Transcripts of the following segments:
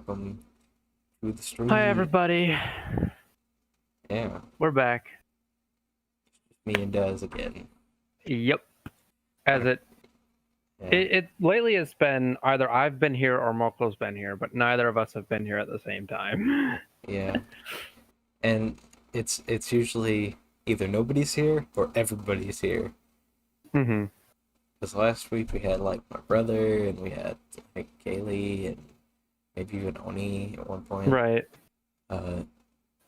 welcome to the stream. Hi, everybody. Yeah, We're back. me and Daz again. Yep. As it lately has been either I've been here or Moko's been here, but neither of us have been here at the same time. Yeah, and it's usually either nobody's here or everybody's here. Mm-hmm. Because last week we had like my brother and we had like Kaylee and maybe even Oni at one point. Right.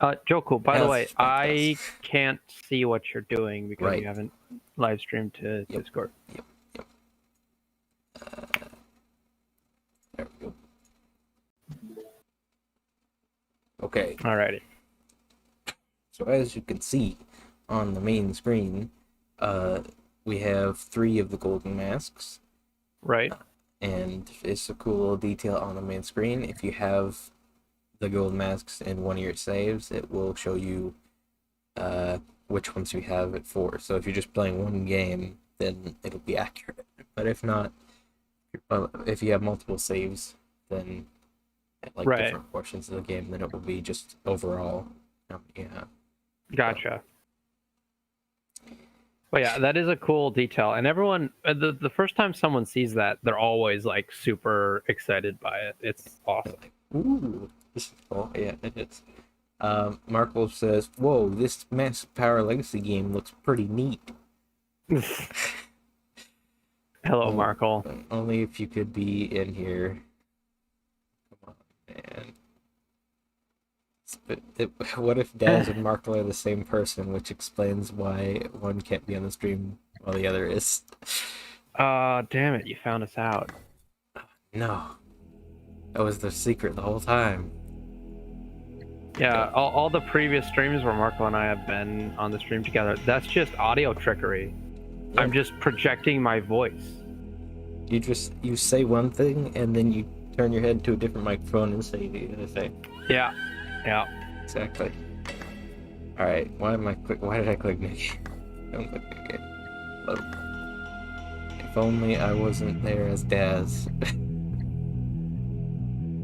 Joku, by the way, I can't see what you're doing because you haven't live streamed to Discord. Yep. There we go. Okay. Alrighty. So as you can see on the main screen, we have 3 of the golden masks. Right. And it's a cool little detail on the main screen. If you have the gold masks in one of your saves, it will show you which ones you have it for. So if you're just playing one game, then it'll be accurate. But if not, if you have multiple saves, then at different portions of the game, then it will be just overall. Yeah. Gotcha. But yeah, that is a cool detail, and everyone, the first time someone sees that, they're always like super excited by it. It's awesome. Like, ooh, this is cool. Yeah, it is. Marco says, "Whoa, this Massive Power Legacy game looks pretty neat." Hello, Marco. Only if you could be in here. Come on, man. What if Daz and Marco are the same person, which explains why one can't be on the stream while the other is? Damn it, you found us out. No. That was the secret the whole time. Yeah, all the previous streams where Marco and I have been on the stream together, that's just audio trickery. Yep. I'm just projecting my voice. You say one thing and then you turn your head to a different microphone and say the other thing. Yeah. Yeah. Exactly. Alright, why did I click Nick? Don't click Nick. If only I wasn't there as Daz.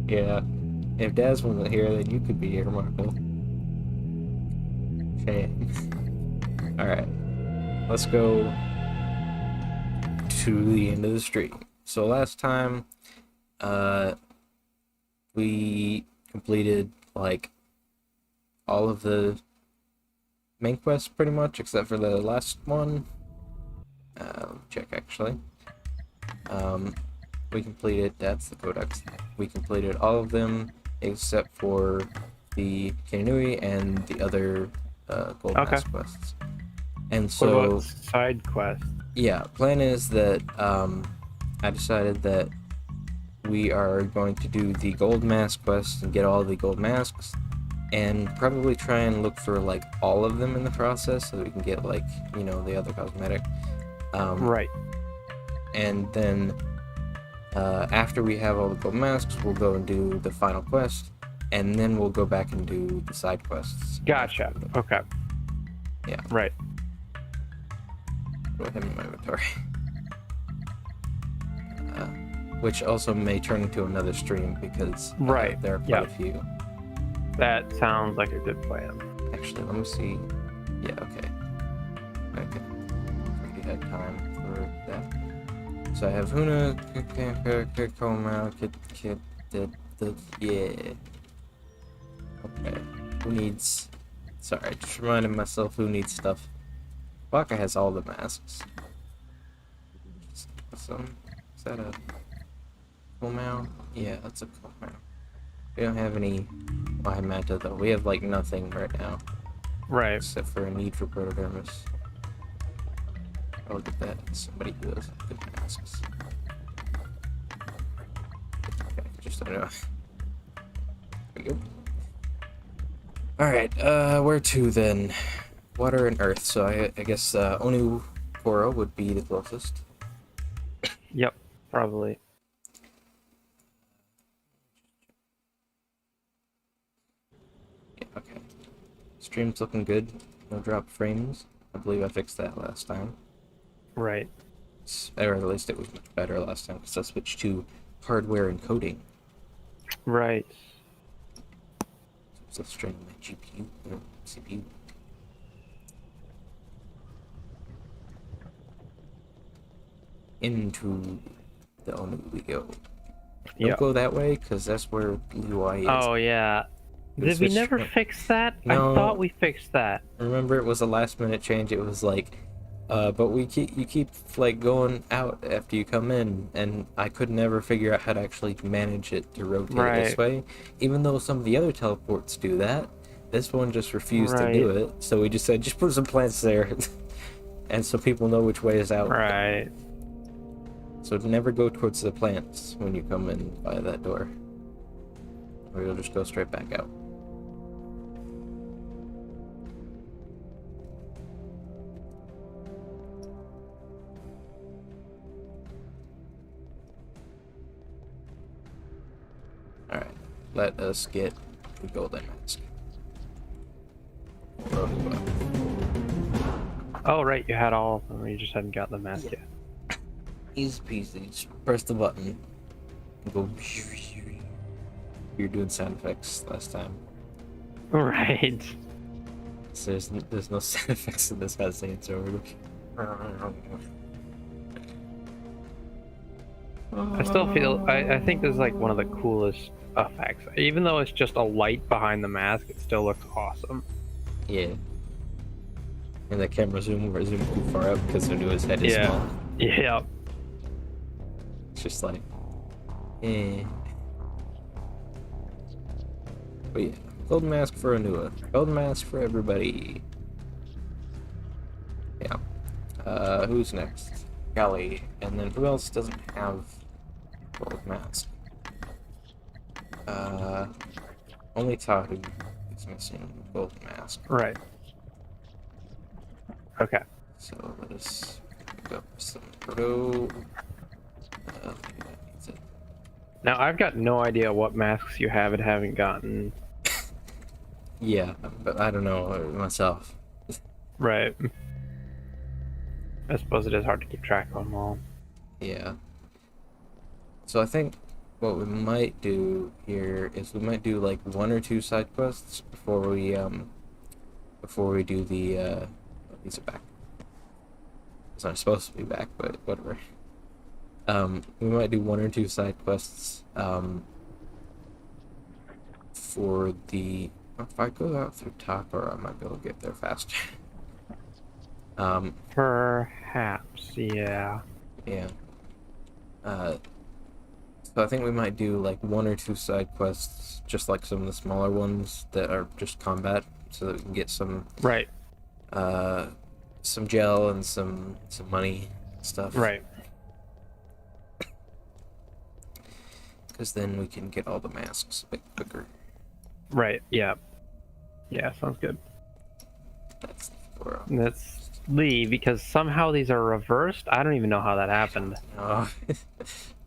Yeah. If Daz wasn't here, then you could be here, Marco. Shame. Alright. Let's go to the end of the stream. So last time, we completed like all of the main quests pretty much, except for the last one. Check actually. We completed, that's the codex. We completed all of them except for the Kanohi and the other gold mask quests. And so what about side quests? Yeah, plan is that I decided that we are going to do the gold mask quest and get all the gold masks, and probably try and look for like all of them in the process so that we can get like, you know, the other cosmetic. Right. And then after we have all the gold masks, we'll go and do the final quest, and then we'll go back and do the side quests. Gotcha. Okay. Yeah. Right. Put him in my inventory. Which also may turn into another stream because there are quite a few. That sounds like a good plan. Actually, let me see. Yeah, okay. We had time for that. So I have Huna, Koma, yeah. Okay. Who needs... Sorry, just reminding myself who needs stuff. Baka has all the masks. Awesome. Is that a Komao? Yeah, that's a Komao. We don't have any Manta though. We have like nothing right now. Right. Except for a need for Protodermis. I'll get that. Somebody who has good masks. Okay, just I don't know. There we go. Alright, where to then? Water and earth, so I guess Onukoro would be the closest. Yep, probably. Yeah, okay. Stream's looking good. No drop frames. I believe I fixed that last time. Right. Or at least it was much better last time because I switched to hardware encoding. Right. So strain my GPU or CPU. Into the Onu we go. Don't Yep. go that way, because that's where UI is. Oh yeah. Did we never fix that? I thought No, we fixed that. remember it was a last minute change. It was like, but you keep like going out after you come in, and I could never figure out how to actually manage it to rotate it this Right. way. Even though some of the other teleports do that, this one just refused to do Right. it. So we just said, just put some plants there, and so people know which way is out. Right. So never go towards the plants when you come in by that door, or you'll just go straight back out. Alright, let us get the golden mask. Oh right, you had all of them. You just hadn't gotten the mask yet. Easy peasy, just press the button. Go. You're doing sound effects last time. Right. So there's no sound effects in this cutscene, so I still feel I think this is like one of the coolest effects. Even though it's just a light behind the mask, it still looks awesome. yeah. And the camera zoom too far up because Unua's head is small. Yeah. It's just like, eh. But yeah, golden mask for Unua. Golden mask for everybody. Yeah. Who's next? Kelly. And then who else doesn't have gold mask? Only Tahu is missing gold mask. Right. Okay. So let us pick up some Proto. Now I've got no idea what masks you have and haven't gotten. Yeah, but I don't know myself. Right. I suppose it is hard to keep track of them all. Yeah. So I think what we might do here is we might do like 1 or 2 side quests before we do the these are back. It's not supposed to be back, but whatever. We might do 1 or 2 side quests for the. If I go out through Takara, I might be able to get there faster. Perhaps, yeah. Yeah. So I think we might do like 1 or 2 side quests, just like some of the smaller ones that are just combat, so that we can get some some gel and some money and stuff. Right. Because then we can get all the masks a bit quicker. Right, yeah. Yeah, sounds good. That's for. That's Lee, because somehow these are reversed. I don't even know how that happened. Oh,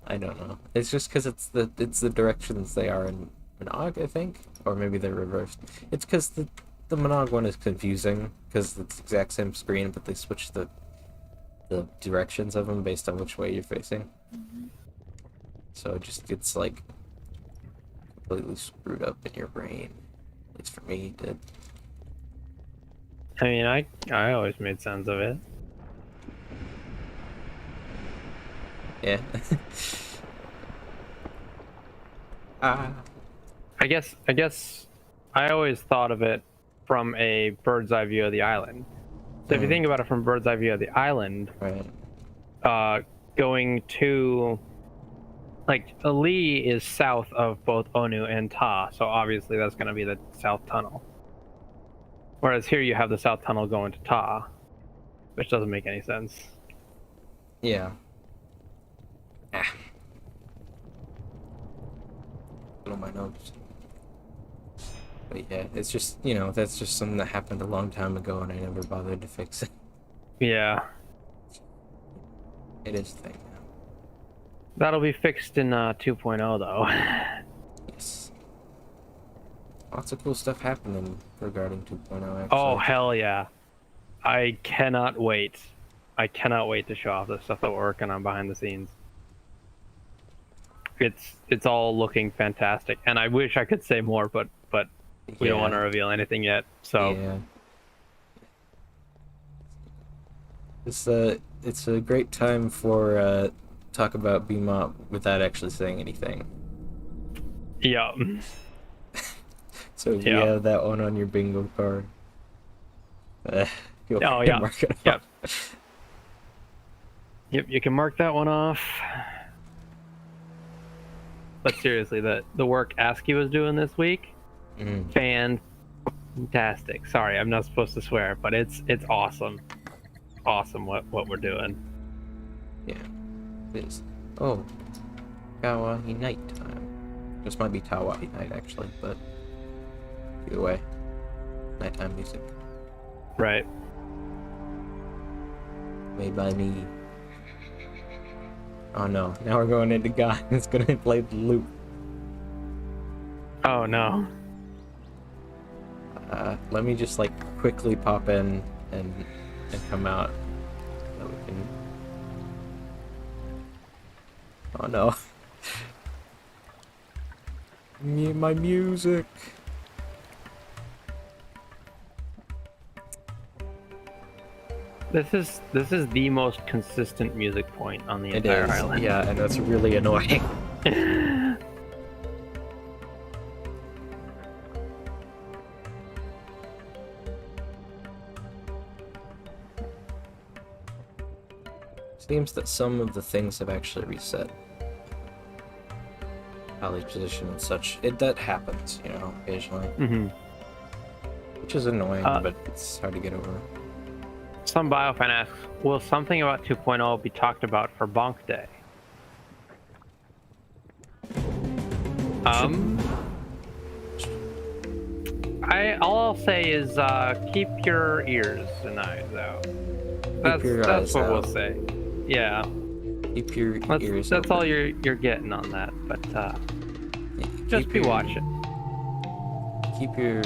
I don't know. It's just because it's the directions they are in Monog, I think, or maybe they're reversed. It's because the Monog one is confusing because it's the exact same screen, but they switch the directions of them based on which way you're facing. So it just gets like completely screwed up in your brain. At least for me, it did. I mean, I always made sense of it. Yeah. I guess I always thought of it from a bird's eye view of the island. So if you think about it from bird's eye view of the island, Right. Going to like Ali is south of both Onu and Ta, so obviously that's going to be the south tunnel. Whereas here you have the south tunnel going to Ta, which doesn't make any sense. Yeah. On my notes. But yeah, it's just, that's just something that happened a long time ago and I never bothered to fix it. Yeah. It is a thing now. That'll be fixed in 2.0 though. Yes. Lots of cool stuff happening regarding 2.0 actually. Oh hell yeah. I cannot wait. I cannot wait to show off the stuff that we're working on behind the scenes. it's all looking fantastic, and I wish I could say more, but we don't want to reveal anything yet. So yeah, it's a great time for talk about Bebop without actually saying anything. yeah, So if you yeah. have that one on your bingo card, you'll Oh yeah, mark it off. yep, yep. You can mark that one off. But seriously, the work ASCII was doing this week, fantastic. Sorry, I'm not supposed to swear, but it's awesome. Awesome what we're doing. Yeah, it is. Oh, Kanohi night time. This might be Tawahi night actually, but either way, nighttime music Right. made by me. Oh no, now we're going into God. It's gonna play the loop. Oh no. Let me just like quickly pop in and come out so we can. Oh no. My music. This is the most consistent music point on the It entire is, island. yeah, and that's really annoying. Seems that some of the things have actually reset. Alley position and such. That happens, you know, occasionally. Mm-hmm. Which is annoying, but it's hard to get over. Some biofan asks, will something about 2.0 be talked about for Bonk Day? All I'll say is keep your ears and eyes out. That's what we'll say. Yeah. Keep your ears That's open. all you're getting on that, but just be watching. Keep your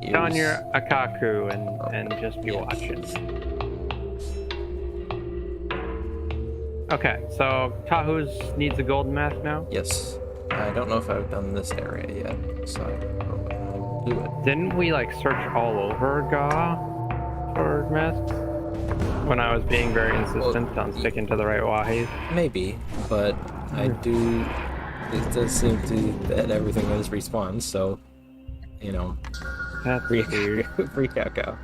Get on ears. your akaku and just be watching. Okay, so Tahu's needs a golden mask now? Yes. I don't know if I've done this area yet, so I'll do it. Didn't we like search all over Ga for masks? When I was being very insistent on sticking to the right wahis? Maybe, but I do. It does seem to that everything is respawned, so you know. That's weird. Free cacao.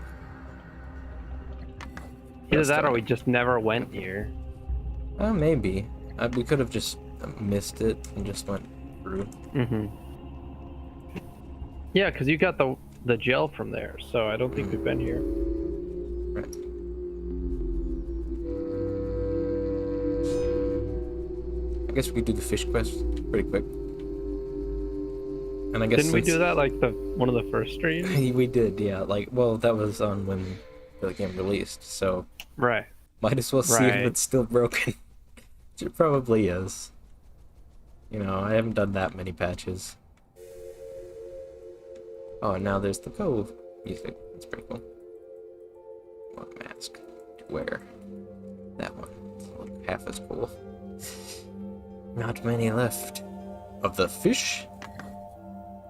Either that or we just never went here. Oh, maybe. We could have just missed it and just went through. Mm-hmm. Yeah, because you got the gel from there, so I don't think we've been here. Right. I guess we could do the fish quest pretty quick. And I guess Didn't we do that like one of the first streams? we did, yeah. Like, well, that was on when the game released, so Right. might as well see if it's still broken. It probably is. You know, I haven't done that many patches. Oh, and now there's the Cove music. That's pretty cool. One mask to wear. That one. It's like half as cool. Not many left. Of the fish?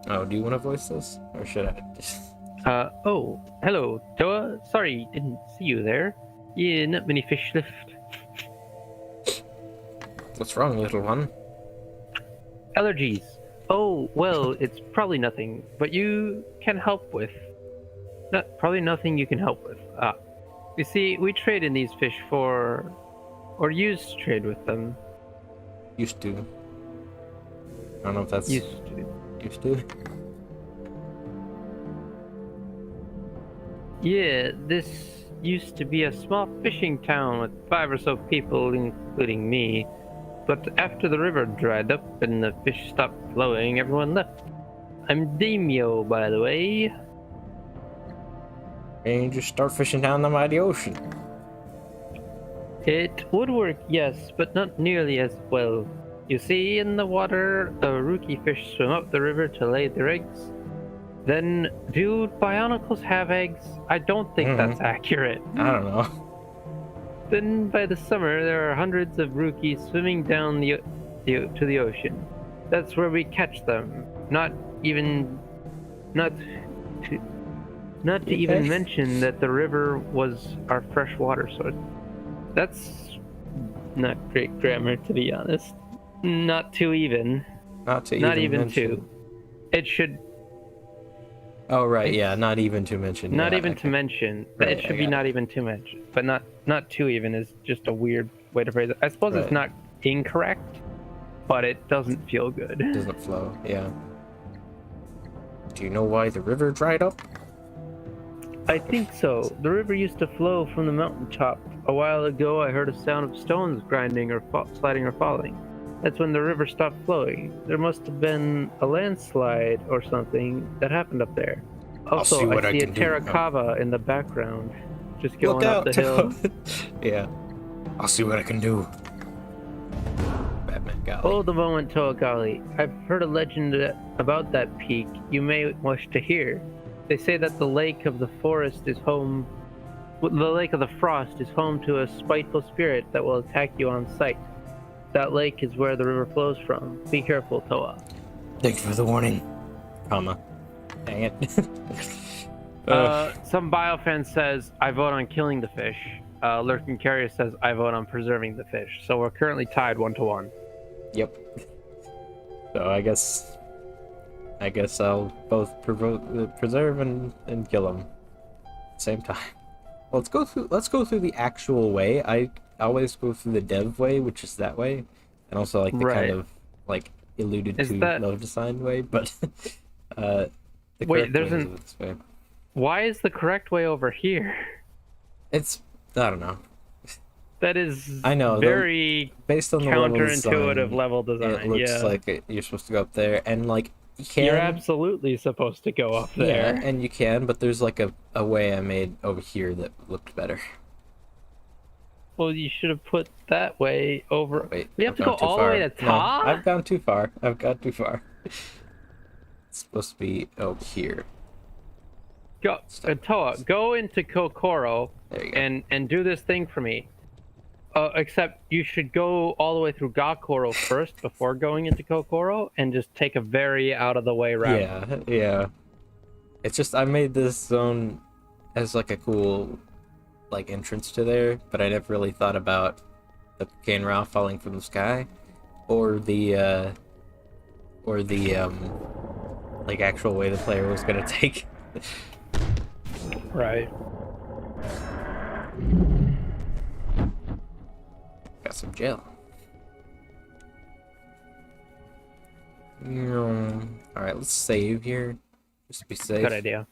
Oh, do you want to voice this? Or should I just... Oh, hello, Toa. Sorry, didn't see you there. Yeah, not many fish left. What's wrong, little one? Allergies. Oh, well, it's probably nothing, but you can help with. Probably nothing you can help with. You see, we trade in these fish for... or used to trade with them. Used to. I don't know if that's... Used to. Used to? Yeah, this used to be a small fishing town with 5 or so people, including me. But after the river dried up and the fish stopped flowing, everyone left. I'm Daimyo, by the way. And you just start fishing down the mighty ocean. It would work, yes, but not nearly as well. You see, in the water, the rookie fish swim up the river to lay their eggs. Then, do bionicles have eggs? I don't think that's accurate. I don't know. Then by the summer, there are hundreds of rookies swimming down to the ocean. That's where we catch them. Not even, not to, not to even Okay. mention that the river was our fresh water source. That's not great grammar, to be honest. Not too even. Not to Not even even mention. two. It should. Oh right, It's yeah, not even to mention. not Yeah, even okay. to mention. Right, It I should be got not it. even to mention, but not too even is just a weird way to phrase it. I suppose it's Right. not incorrect, but it doesn't feel good. Doesn't flow. Yeah. Do you know why the river dried up? I think so. The river used to flow from the mountaintop. A while ago, I heard a sound of stones grinding or sliding or falling. That's when the river stopped flowing. There must have been a landslide or something that happened up there. I'll see Also, what I I see a can do. terracotta in the background, just Look going up out! the hill. Yeah. I'll see what I can do. Batman Golly. Hold a moment, Toagali. I've heard a legend about that peak you may wish to hear. They say that the Lake of the Frost is home to a spiteful spirit that will attack you on sight. That lake is where the river flows from. Be careful, Toa. Thanks for the warning. Comma. Dang it. Some biofan says, I vote on killing the fish. Lurking Carrier says, I vote on preserving the fish. So we're currently tied 1-1. Yep. So I guess I'll both preserve and kill them at the same time. Well, let's go through the actual way. I always go through the dev way, which is that way, and also like the Right. kind of like alluded Is to that- love design way, but the Wait, correct there's way an- is this way. Why is the correct way over here? It's I don't know. That is I know, very Based on the level counterintuitive design, level design. it looks Yeah. like you're supposed to go up there, and like you can. You're absolutely supposed to go up there. Yeah, and you can, but there's like a way I made over here that looked better. Well, you should have put that way over. Wait, We have I've to go gone too all far. the way to No, top? I've gone too far. I've gone too far. It's supposed to be over here. Go, Toa, go into Kokoro There you go. and do this thing for me. Except you should go all the way through Gakoro first before going into Kokoro, and just take a very out of the way route. Yeah, yeah. It's just I made this zone as like a cool like entrance to there, but I never really thought about the cocaine raw falling from the sky, or the like actual way the player was gonna take. Right. Got some gel. Alright, let's save here. Just to be safe. Good idea.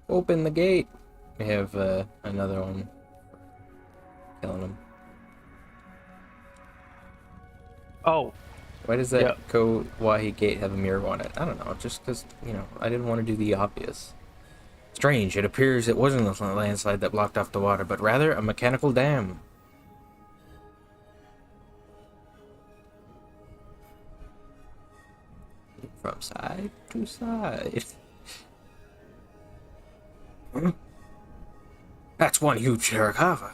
Open the gate. We have another one. Killing him. Oh, Why does that Yeah. Kanohi gate have a mirror on it? I don't know. Just because, I didn't want to do the obvious. Strange. It appears it wasn't a landslide that blocked off the water, but rather a mechanical dam. From side to side. Huh? That's one huge terracotta.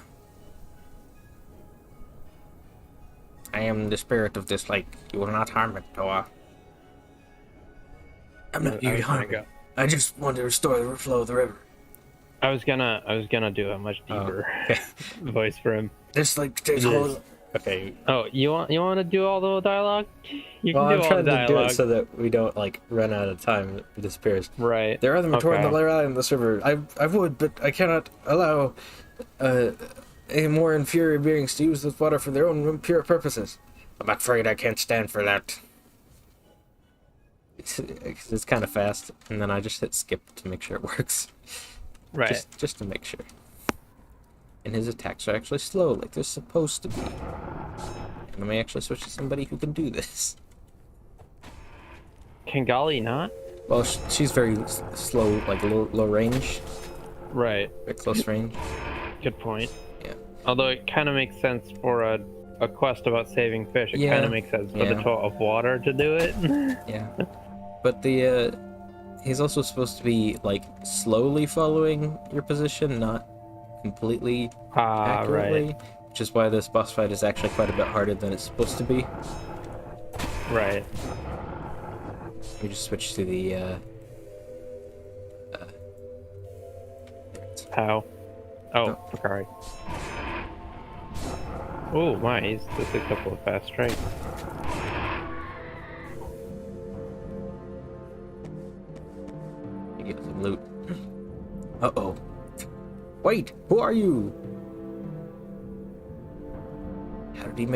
I am the spirit of this lake. You will not harm it, Toa. I'm not here to harm it. I just want to restore the flow of the river. I was gonna do a much deeper Okay. voice for him. This like there's a whole. Okay. Oh, you want to do all the dialogue? You Well, can I'm do all trying the to do dialogue. it so that we don't like run out of time. It disappears. Right. There are other Matoran Okay. that lie around in this river. I would, but I cannot allow any more inferior beings to use this water for their own impure purposes. I'm afraid I can't stand for that. It's kind of fast, and then I just hit skip to make sure it works. Right. Just to make sure. And his attacks are actually slow, like they're supposed to be. And I may actually switch to somebody who can do this. Can Gali not? Well, she's very slow, like low range, Right. very close range. Good point. Yeah. Although it kind of makes sense for a quest about saving fish. It Yeah. kind of makes sense for the Yeah. toll of water to do it. Yeah. But the He's also supposed to be like slowly following your position, not completely Ah, right, accurately, which is why this boss fight is actually quite a bit harder than it's supposed to be. right. We just switch to the How? Oh, oh, Bakari. Oh my, he's just a couple of fast strikes. you get some loot. Uh-oh. Wait, who are you? How did he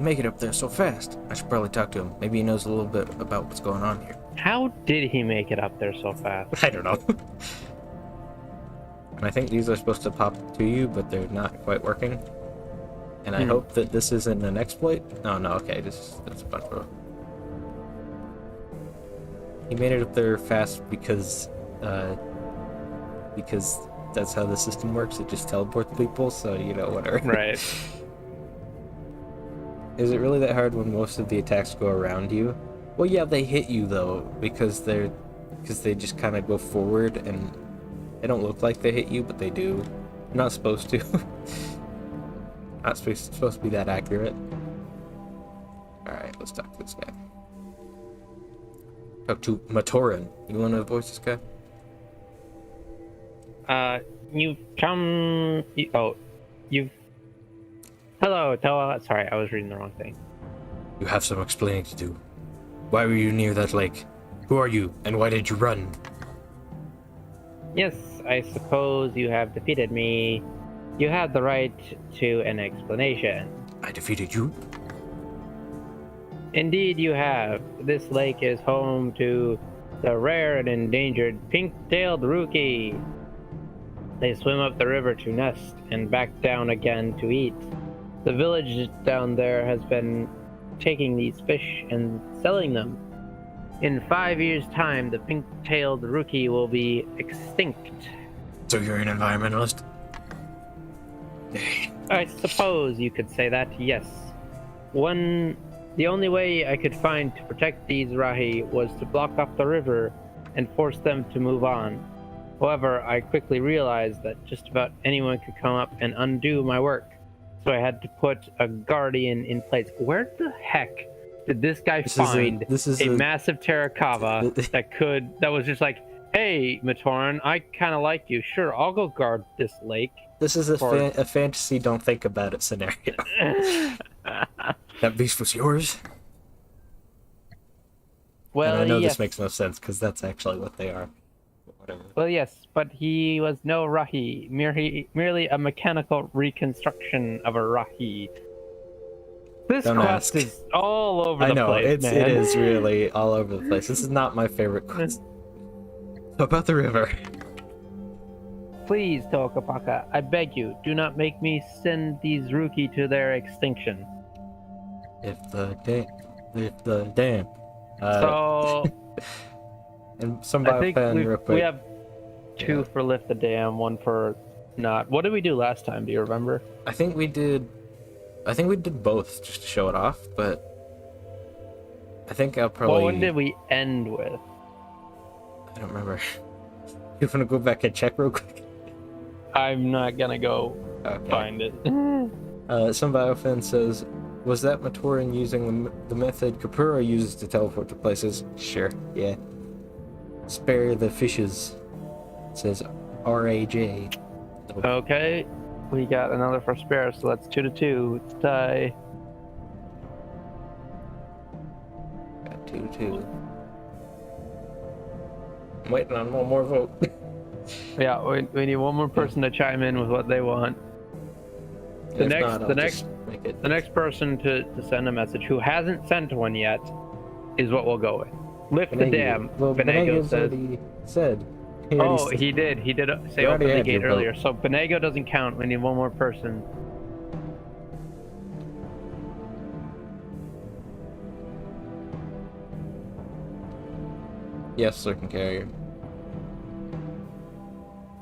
make it up there so fast? I should probably talk to him. Maybe he knows a little bit about what's going on here. How did he make it up there so fast? I don't know. And I think these are supposed to pop to you, but they're not quite working. And I hope that this isn't an exploit. Oh no, okay, that's a bunch of. He made it up there fast because that's how the system works. It just teleports people, so you know, whatever. Right. Is it really that hard when most of the attacks go around you? Well, yeah, they hit you though, because they just kind of go forward and they don't look like they hit you, but they do. They're not supposed to. Not supposed to be that accurate. Alright, let's talk to this guy. Talk to Matoran. You want to voice this guy? You've come. You've. Hello, sorry, I was reading the wrong thing. You have some explaining to do. Why were you near that lake? Who are you, and why did you run? Yes, I suppose you have defeated me. You have the right to an explanation. I defeated you? Indeed, you have. This lake is home to the rare and endangered pink-tailed rookie. They swim up the river to nest and back down again to eat. The village down there has been taking these fish and selling them. In 5 years' time, the pink-tailed rookie will be extinct. So you're an environmentalist? I suppose you could say that, yes. The only way I could find to protect these Rahi was to block off the river and force them to move on. However, I quickly realized that just about anyone could come up and undo my work. So I had to put a guardian in place. Where the heck did this guy find a massive Terrakava that was just like, hey, Matoran, I kind of like you. Sure, I'll go guard this lake. This is a fantasy don't think about it scenario. That beast was yours? Well, and I know yes. this makes no sense because that's actually what they are. But whatever. Well, yes, but he was no Rahi, merely a mechanical reconstruction of a Rahi. This quest is all over the place, man. It is really all over the place. This is not my favorite quest. About the river. Please, Tokapaka, I beg you, do not make me send these rookie to their extinction. If the dam. So, and somebody I think real quick. we have two for lift the dam, one for not. What did we do last time? Do you remember? I think we did both just to show it off, but I think I'll probably. Well, when did we end with? I don't remember. You want to go back and check real quick? I'm not gonna go find it. Some biofan says, was that Matoran using the method Kapura uses to teleport to places? Sure, yeah. Spare the fishes. It says RAJ. Okay, we got another for spare, so that's 2-2. It's tie. Got 2-2. I'm waiting on one more vote. Yeah, we need one more person to chime in with what they want. The next person to send a message who hasn't sent one yet is what we'll go with. Lift the dam. Well, Benego said. He did. He did say open the gate earlier. So Benego doesn't count. We need one more person. Yes, Circum Carrier.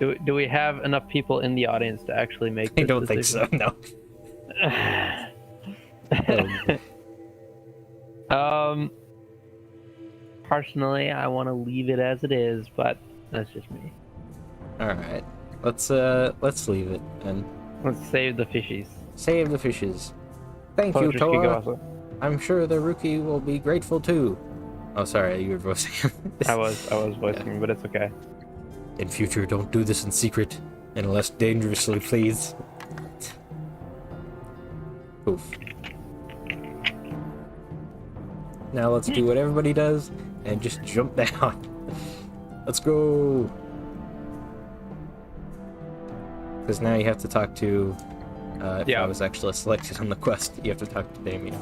Do we have enough people in the audience to actually make this I don't decision? think so, no. Personally, I want to leave it as it is, but that's just me. All right, let's leave it and Let's save the fishies. save the fishes. Thank you, Poetry could go Toa. also. I'm sure the rookie will be grateful too. Oh, sorry, you were voicing him. I was voicing him, but it's okay. In future, don't do this in secret, unless dangerously, please. Poof. Now let's do what everybody does and just jump down. Let's go. Because now you have to talk to. If I was actually selected on the quest, you have to talk to Damien.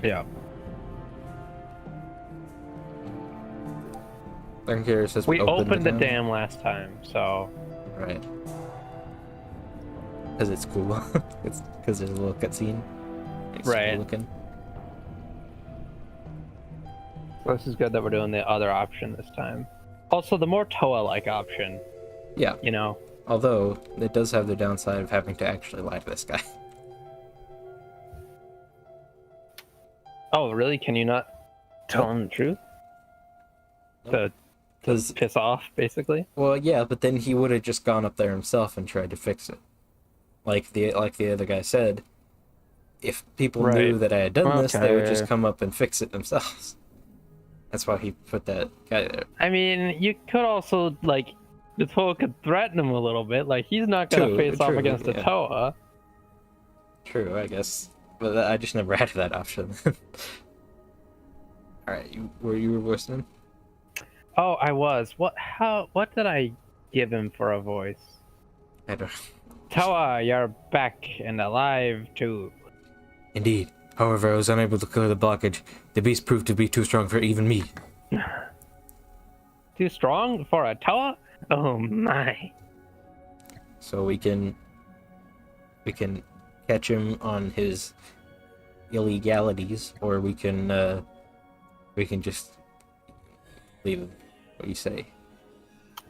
Yeah. I'm curious as We opened the town. dam last time, so. Right. Because it's cool. It's because there's a little cutscene. It's Right. cool looking. So this is good that we're doing the other option this time. Also, the more Toa-like option, Yeah. you know. Although it does have the downside of having to actually lie to this guy. Oh, really? Can you not tell him the truth? To Because piss off, basically? well, yeah, but then he would have just gone up there himself and tried to fix it. Like the other guy said, if people knew Right. that I had done this, they would just Okay. come up and fix it themselves. That's why he put that guy there. I mean, you could also, like, the Toa could threaten him a little bit. Like, he's not going to face off True, against the yeah. Toa. True, I guess. But I just never had that option. Alright, you were voicing him? Oh, I was. What did I give him for a voice? I don't Toa, you're back and alive, too. Indeed. However, I was unable to clear the blockage. The beast proved to be too strong for even me. Too strong for a Toa? Oh, my. So we can catch him on his illegalities, or we can just leave him. What do you say?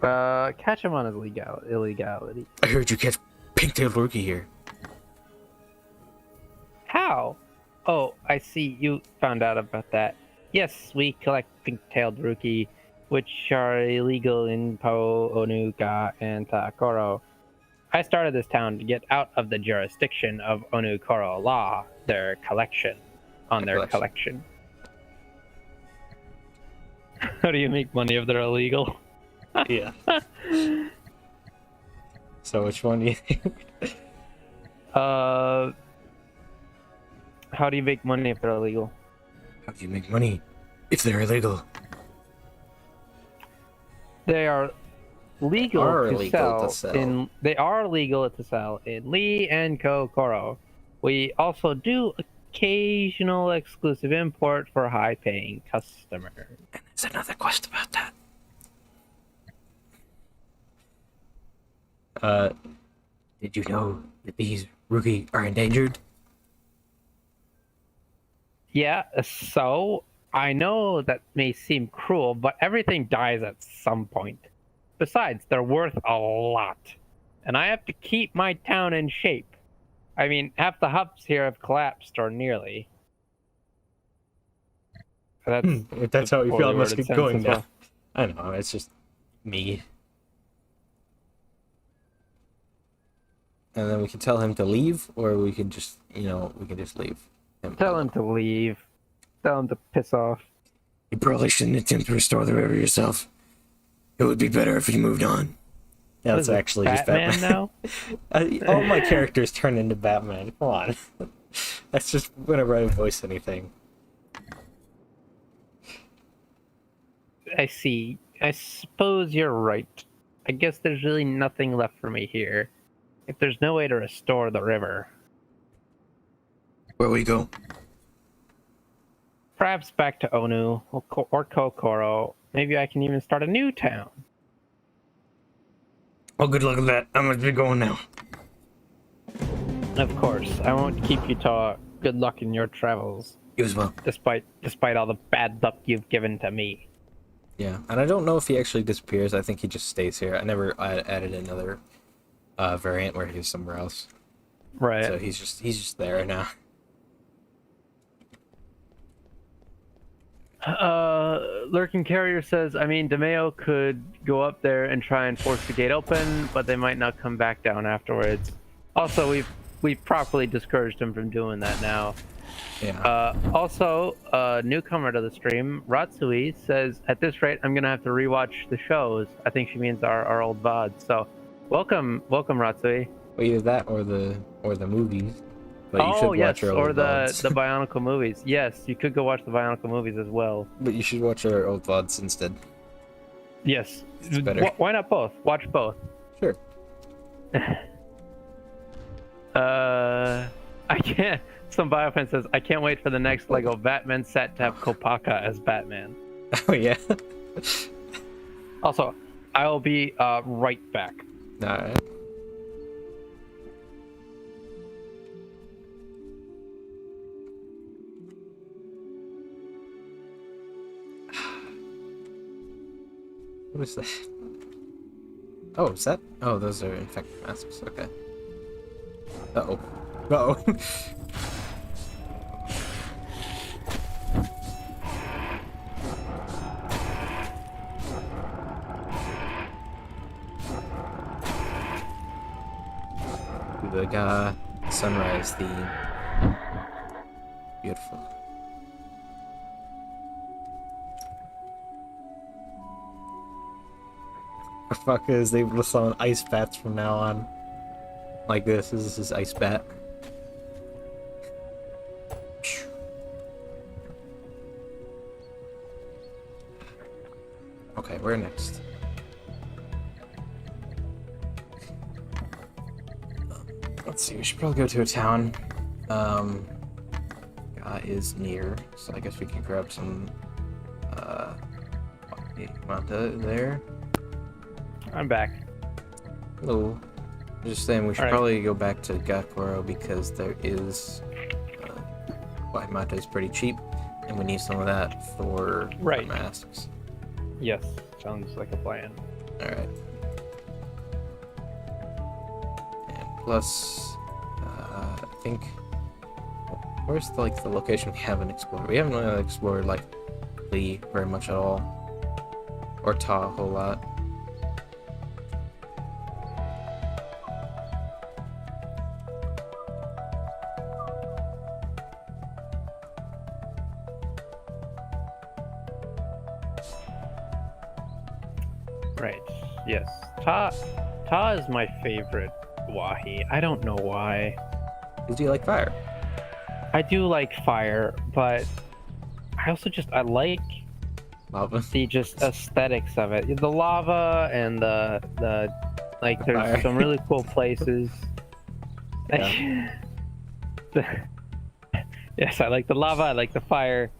Catch him on his illegality. I heard you catch pink-tailed rookie here. How? Oh, I see. You found out about that. Yes, we collect pink-tailed rookie, which are illegal in Po, Onuka, and Takoro. I started this town to get out of the jurisdiction of Onukoro law, their collection. How do you make money if they're illegal? Yeah. So which one do you think? How do you make money if they're illegal? How do you make money if they're illegal? They are legal, to sell. They are legal to sell in Lee and Kokoro. We also do occasional exclusive import for high-paying customers. And there's another quest about that. Did you know that these rookie are endangered? Yeah, so I know that may seem cruel, but everything dies at some point. Besides, they're worth a lot. And I have to keep my town in shape. I mean, half the hubs here have collapsed, or nearly. If that's how you feel, I poorly must worded keep sentence going as now. well. I know, it's just me. And then we can tell him to leave, or we can just, we can just leave. Tell him to leave. Tell him to piss off. You probably shouldn't attempt to restore the river yourself. It would be better if you moved on. Yeah, that's actually just Batman now. All my characters turn into Batman. Come on. That's just whenever I voice anything. I see. I suppose you're right. I guess there's really nothing left for me here. If there's no way to restore the river. Where we go? Perhaps back to Onu or Kokoro. Maybe I can even start a new town. Oh, good luck with that. I'm gonna be going now. Of course, I won't keep you to good luck in your travels. You as well. Despite all the bad luck you've given to me. Yeah, and I don't know if he actually disappears. I think he just stays here. I never added another variant where he's somewhere else. Right. So he's just there now. Lurking Carrier says, I mean, DeMeo could go up there and try and force the gate open, but they might not come back down afterwards. Also, we've properly discouraged him from doing that now. Yeah. Also, newcomer to the stream, Ratsui says, at this rate, I'm gonna have to rewatch the shows. I think she means our old VODs. So, welcome, Ratsui. Well, either that or the movies. But you Oh should watch yes, our or old the VODs. Bionicle movies. Yes, you could go watch the Bionicle movies as well. But you should watch our old VODs instead. Yes, It's better. Why not both? Watch both. Sure. I can't. Some biofan says, I can't wait for the next Lego Batman set to have Kopaka as Batman. Oh yeah. Also, I'll be right back. Alright. What is that? Oh, is that? Oh, those are infected masks. Okay. Uh-oh. Uh-oh. The sunrise theme. Beautiful. Fuck is able to summon ice bats from now on. Like this is ice bat. Okay, where next? Let's see, we should probably go to a town. Is near, so I guess we can grab some Manta there. I'm back. Hello. I'm just saying we should Alright. probably go back to Gakuro because there is White Manta is pretty cheap and we need some of that for Right. the masks. Yes, sounds like a plan. Alright. And plus I think where's the location we haven't explored? We haven't really explored like Lee very much at all. Or Ta a whole lot. Right. Yes. Ta is my favorite Wahi. I don't know why. Do you like fire? I do like fire, but I also I like Lava? the just aesthetics of it. The lava and the like. There's Fire. some really cool places. Yes, I like the lava. I like the fire,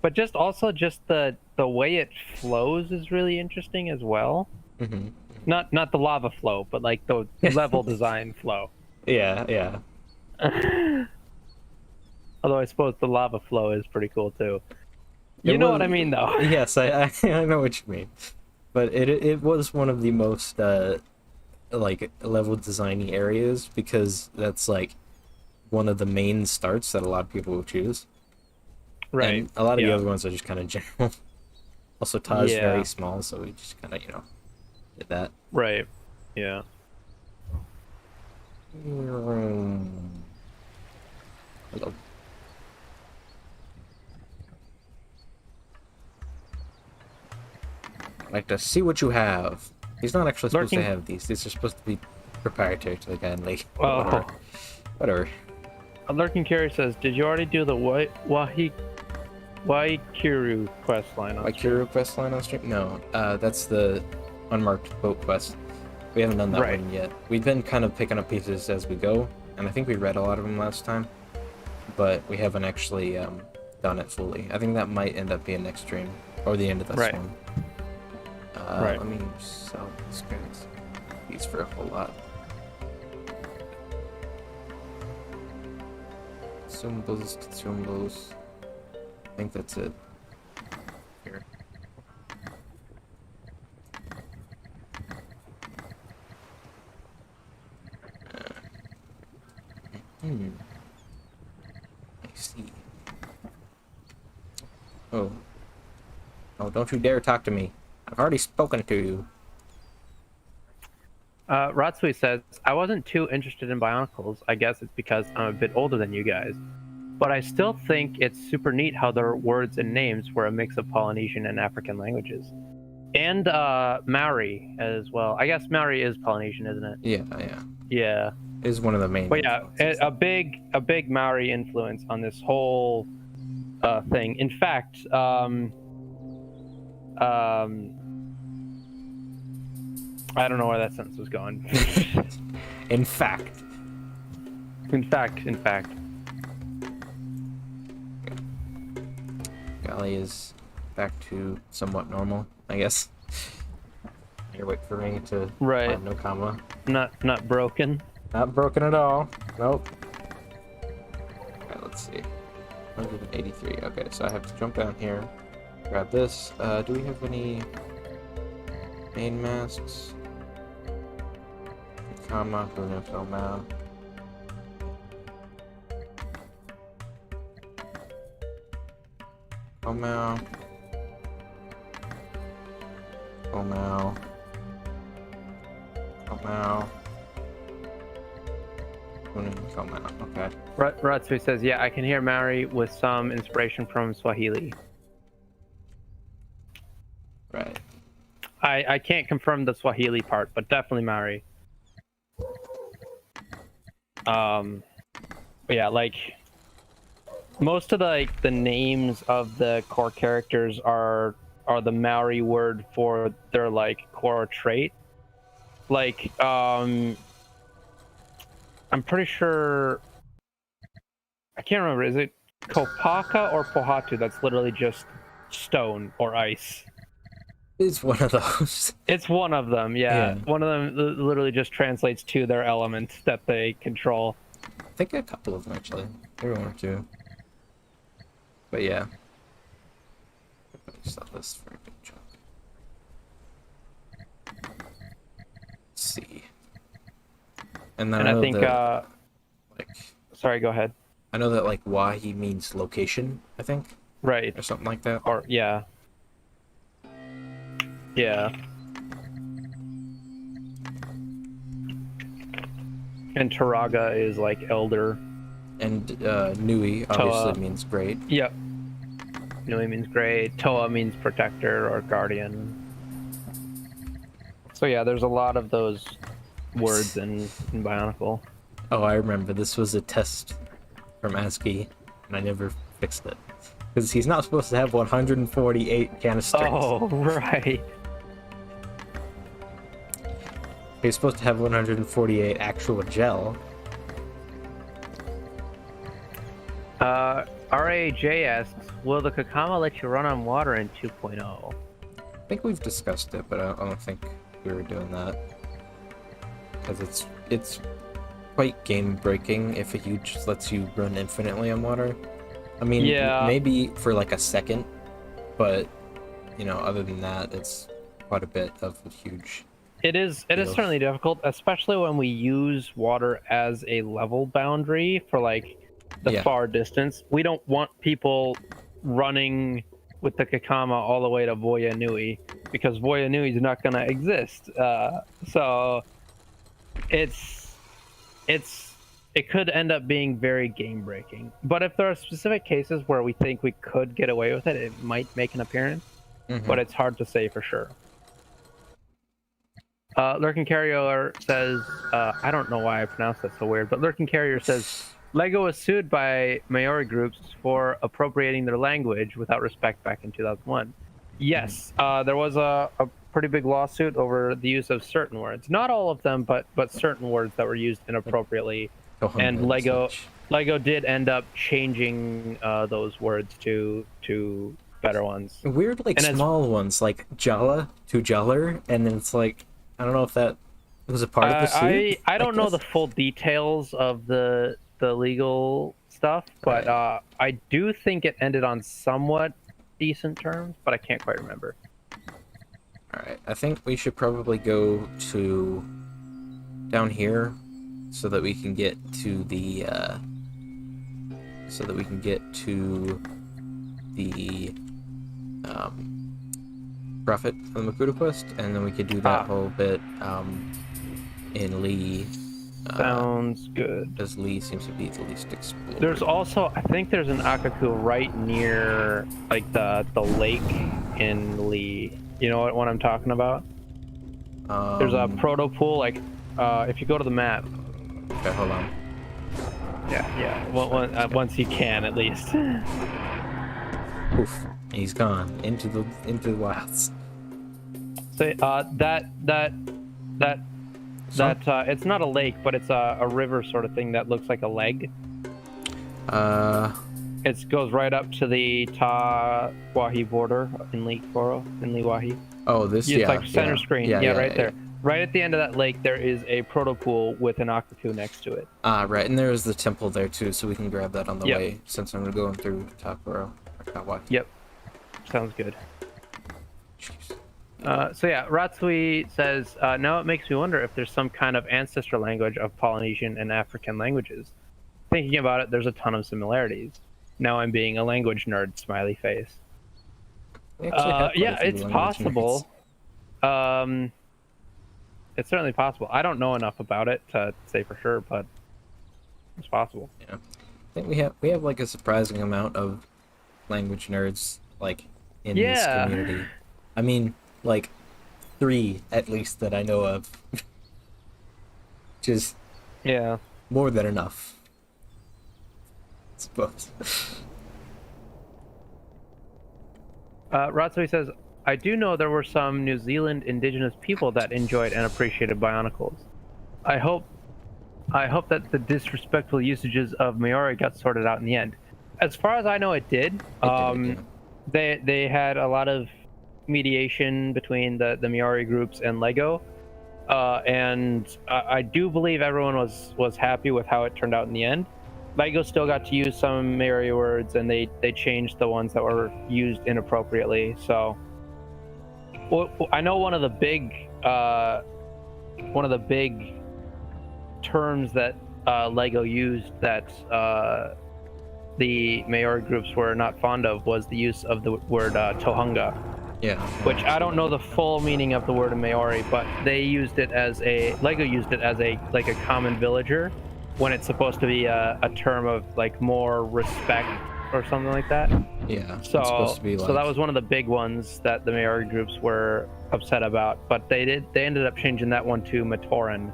but just the way it flows is really interesting as well. Mm-hmm. Not the lava flow, but like the level design flow. Yeah, yeah. Although I suppose the lava flow is pretty cool too. You know what I mean, though. Yes, I know what you mean. But it was one of the most like level designy areas because that's like one of the main starts that a lot of people will choose. Right. And a lot of the Yeah. other ones are just kind of general. Also, Ta is Yeah. very small, so we just kind of did that. Right. Yeah. Hello. I'd like to see what you have. He's not actually supposed to Lurking- have these. These are supposed to be proprietary to the guy in Lake. Oh. Whatever. A Lurking Carrier says, "Did you already do the Waikuru quest line on stream?" Waikuru quest line on stream? No. That's the unmarked boat quest. We haven't done that Right. one yet. We've been kind of picking up pieces as we go, and I think we read a lot of them last time, but we haven't actually done it fully. I think that might end up being next stream, or the end of this Right. one. Right. Let me sell these guys. These for a whole lot. Consumables. I think that's it. Here. I see. Oh, Oh, don't you dare talk to me. I've already spoken to you. Ratsui says, I wasn't too interested in Bionicles. I guess it's because I'm a bit older than you guys. But I still think it's super neat how their words and names were a mix of Polynesian and African languages. And Maori as well. I guess Maori is Polynesian, isn't it? Yeah, yeah. Yeah. It is one of the main. But yeah, a big Maori influence on this whole thing. In fact, I don't know where that sentence was going. In fact. In fact. Golly is back to somewhat normal, I guess. Here, wait for me to Right. find no comma. Not broken. Not broken at all. Nope. Alright, let's see. 183. Okay, so I have to jump down here. Grab this. Do we have any main masks? Comma, Bruno Felmau. Felmau. Felmau. Felmau. Felmau. Okay. Ratsui says, yeah, I can hear Maori with some inspiration from Swahili. Right. I can't confirm the Swahili part, but definitely Maori. But yeah, like most of the names of the core characters are the Maori word for their like core trait. Like I'm pretty sure, I can't remember, is it Kopaka or Pohatu that's literally just stone or ice? It's one of those. It's one of them, yeah. One of them literally just translates to their element that they control. I think a couple of them, actually. Maybe one or two. But yeah. Sell this for a good chunk. Let's see. And then And I think, that, like, sorry, go ahead. I know that, like, Wahi means location, I think. Right. Or something like that. Or, yeah. Yeah. And Taraga is like elder. And Nui obviously means great. Yep. Nui means great. Toa means protector or guardian. So yeah, there's a lot of those words in Bionicle. Oh, I remember. This was a test from ASCII, and I never fixed it. Because he's not supposed to have 148 canisters. Oh, right. He's supposed to have 148 actual gel. RAJ asks, will the Kakama let you run on water in 2.0? I think we've discussed it, but I don't think we were doing that. Because it's quite game breaking if it just lets you run infinitely on water. I mean, yeah, maybe for like a second, but you know, other than that, it's quite a bit of a huge. It is certainly difficult, especially when we use water as a level boundary for like the far distance. We don't want people running with the Kakama all the way to Voya Nui because Voya Nui is not going to exist. So it could end up being very game breaking. But if there are specific cases where we think we could get away with it, it might make an appearance. But it's hard to say for sure. Lurking Carrier says, I don't know why I pronounced that so weird, but Lurking Carrier says, LEGO was sued by Maori groups for appropriating their language without respect back in 2001. Yes, there was a pretty big lawsuit over the use of certain words. Not all of them, but certain words that were used inappropriately. And LEGO did end up changing those words to better ones. Weird, like, small ones, like Jala to Jaller, and then it's like, I don't know if that was a part of the suit. I don't know the full details of the legal stuff, but I do think it ended on somewhat decent terms, but I can't quite remember. Alright, I think we should probably go to down here so that we can get to the profit from the Makuta quest, and then we could do that whole bit in Lee. Sounds good. Because Lee seems to be the least explored. There's also, I think there's an Akaku right near like the lake in Lee. You know what I'm talking about? There's a proto pool. Like, if you go to the map. Okay, hold on. Yeah. Once you can, at least. Poof, he's gone into the wilds. So it's not a lake, but it's a river sort of thing that looks like a leg. It goes right up to the Ta-Wahi border in Lake Goro, in Liwahi. Oh, this, it's like center screen. Yeah, right there. Yeah. Right at the end of that lake, there is a proto pool with an Akaku next to it. Right, and there is the temple there too, so we can grab that on the way, since I'm going through Ta-Goro. Yep. Sounds good. So yeah, Ratsui says, now it makes me wonder if there's some kind of ancestor language of Polynesian and African languages. Thinking about it, there's a ton of similarities. Now I'm being a language nerd, smiley face. Yeah, it's possible. It's certainly possible. I don't know enough about it to say for sure, but it's possible. Yeah, I think we have like a surprising amount of language nerds like in this community. I mean, like 3 at least that I know of. Just more than enough, I suppose. Ratsui says, I do know there were some New Zealand indigenous people that enjoyed and appreciated Bionicles. I hope that the disrespectful usages of Maori got sorted out in the end. As far as I know, it did. They had a lot of mediation between the Maori groups and Lego, and I do believe everyone was happy with how it turned out in the end. Lego still got to use some Maori words, and they changed the ones that were used inappropriately. So, I know one of the big terms that Lego used that the Maori groups were not fond of was the use of the word tohunga. Yeah. Which I don't know the full meaning of the word in Maori, but they used it as Lego used it as a common villager, when it's supposed to be a term of like more respect or something like that. Yeah. So it's supposed to be like... so that was one of the big ones that the Maori groups were upset about, but they ended up changing that one to Matoran.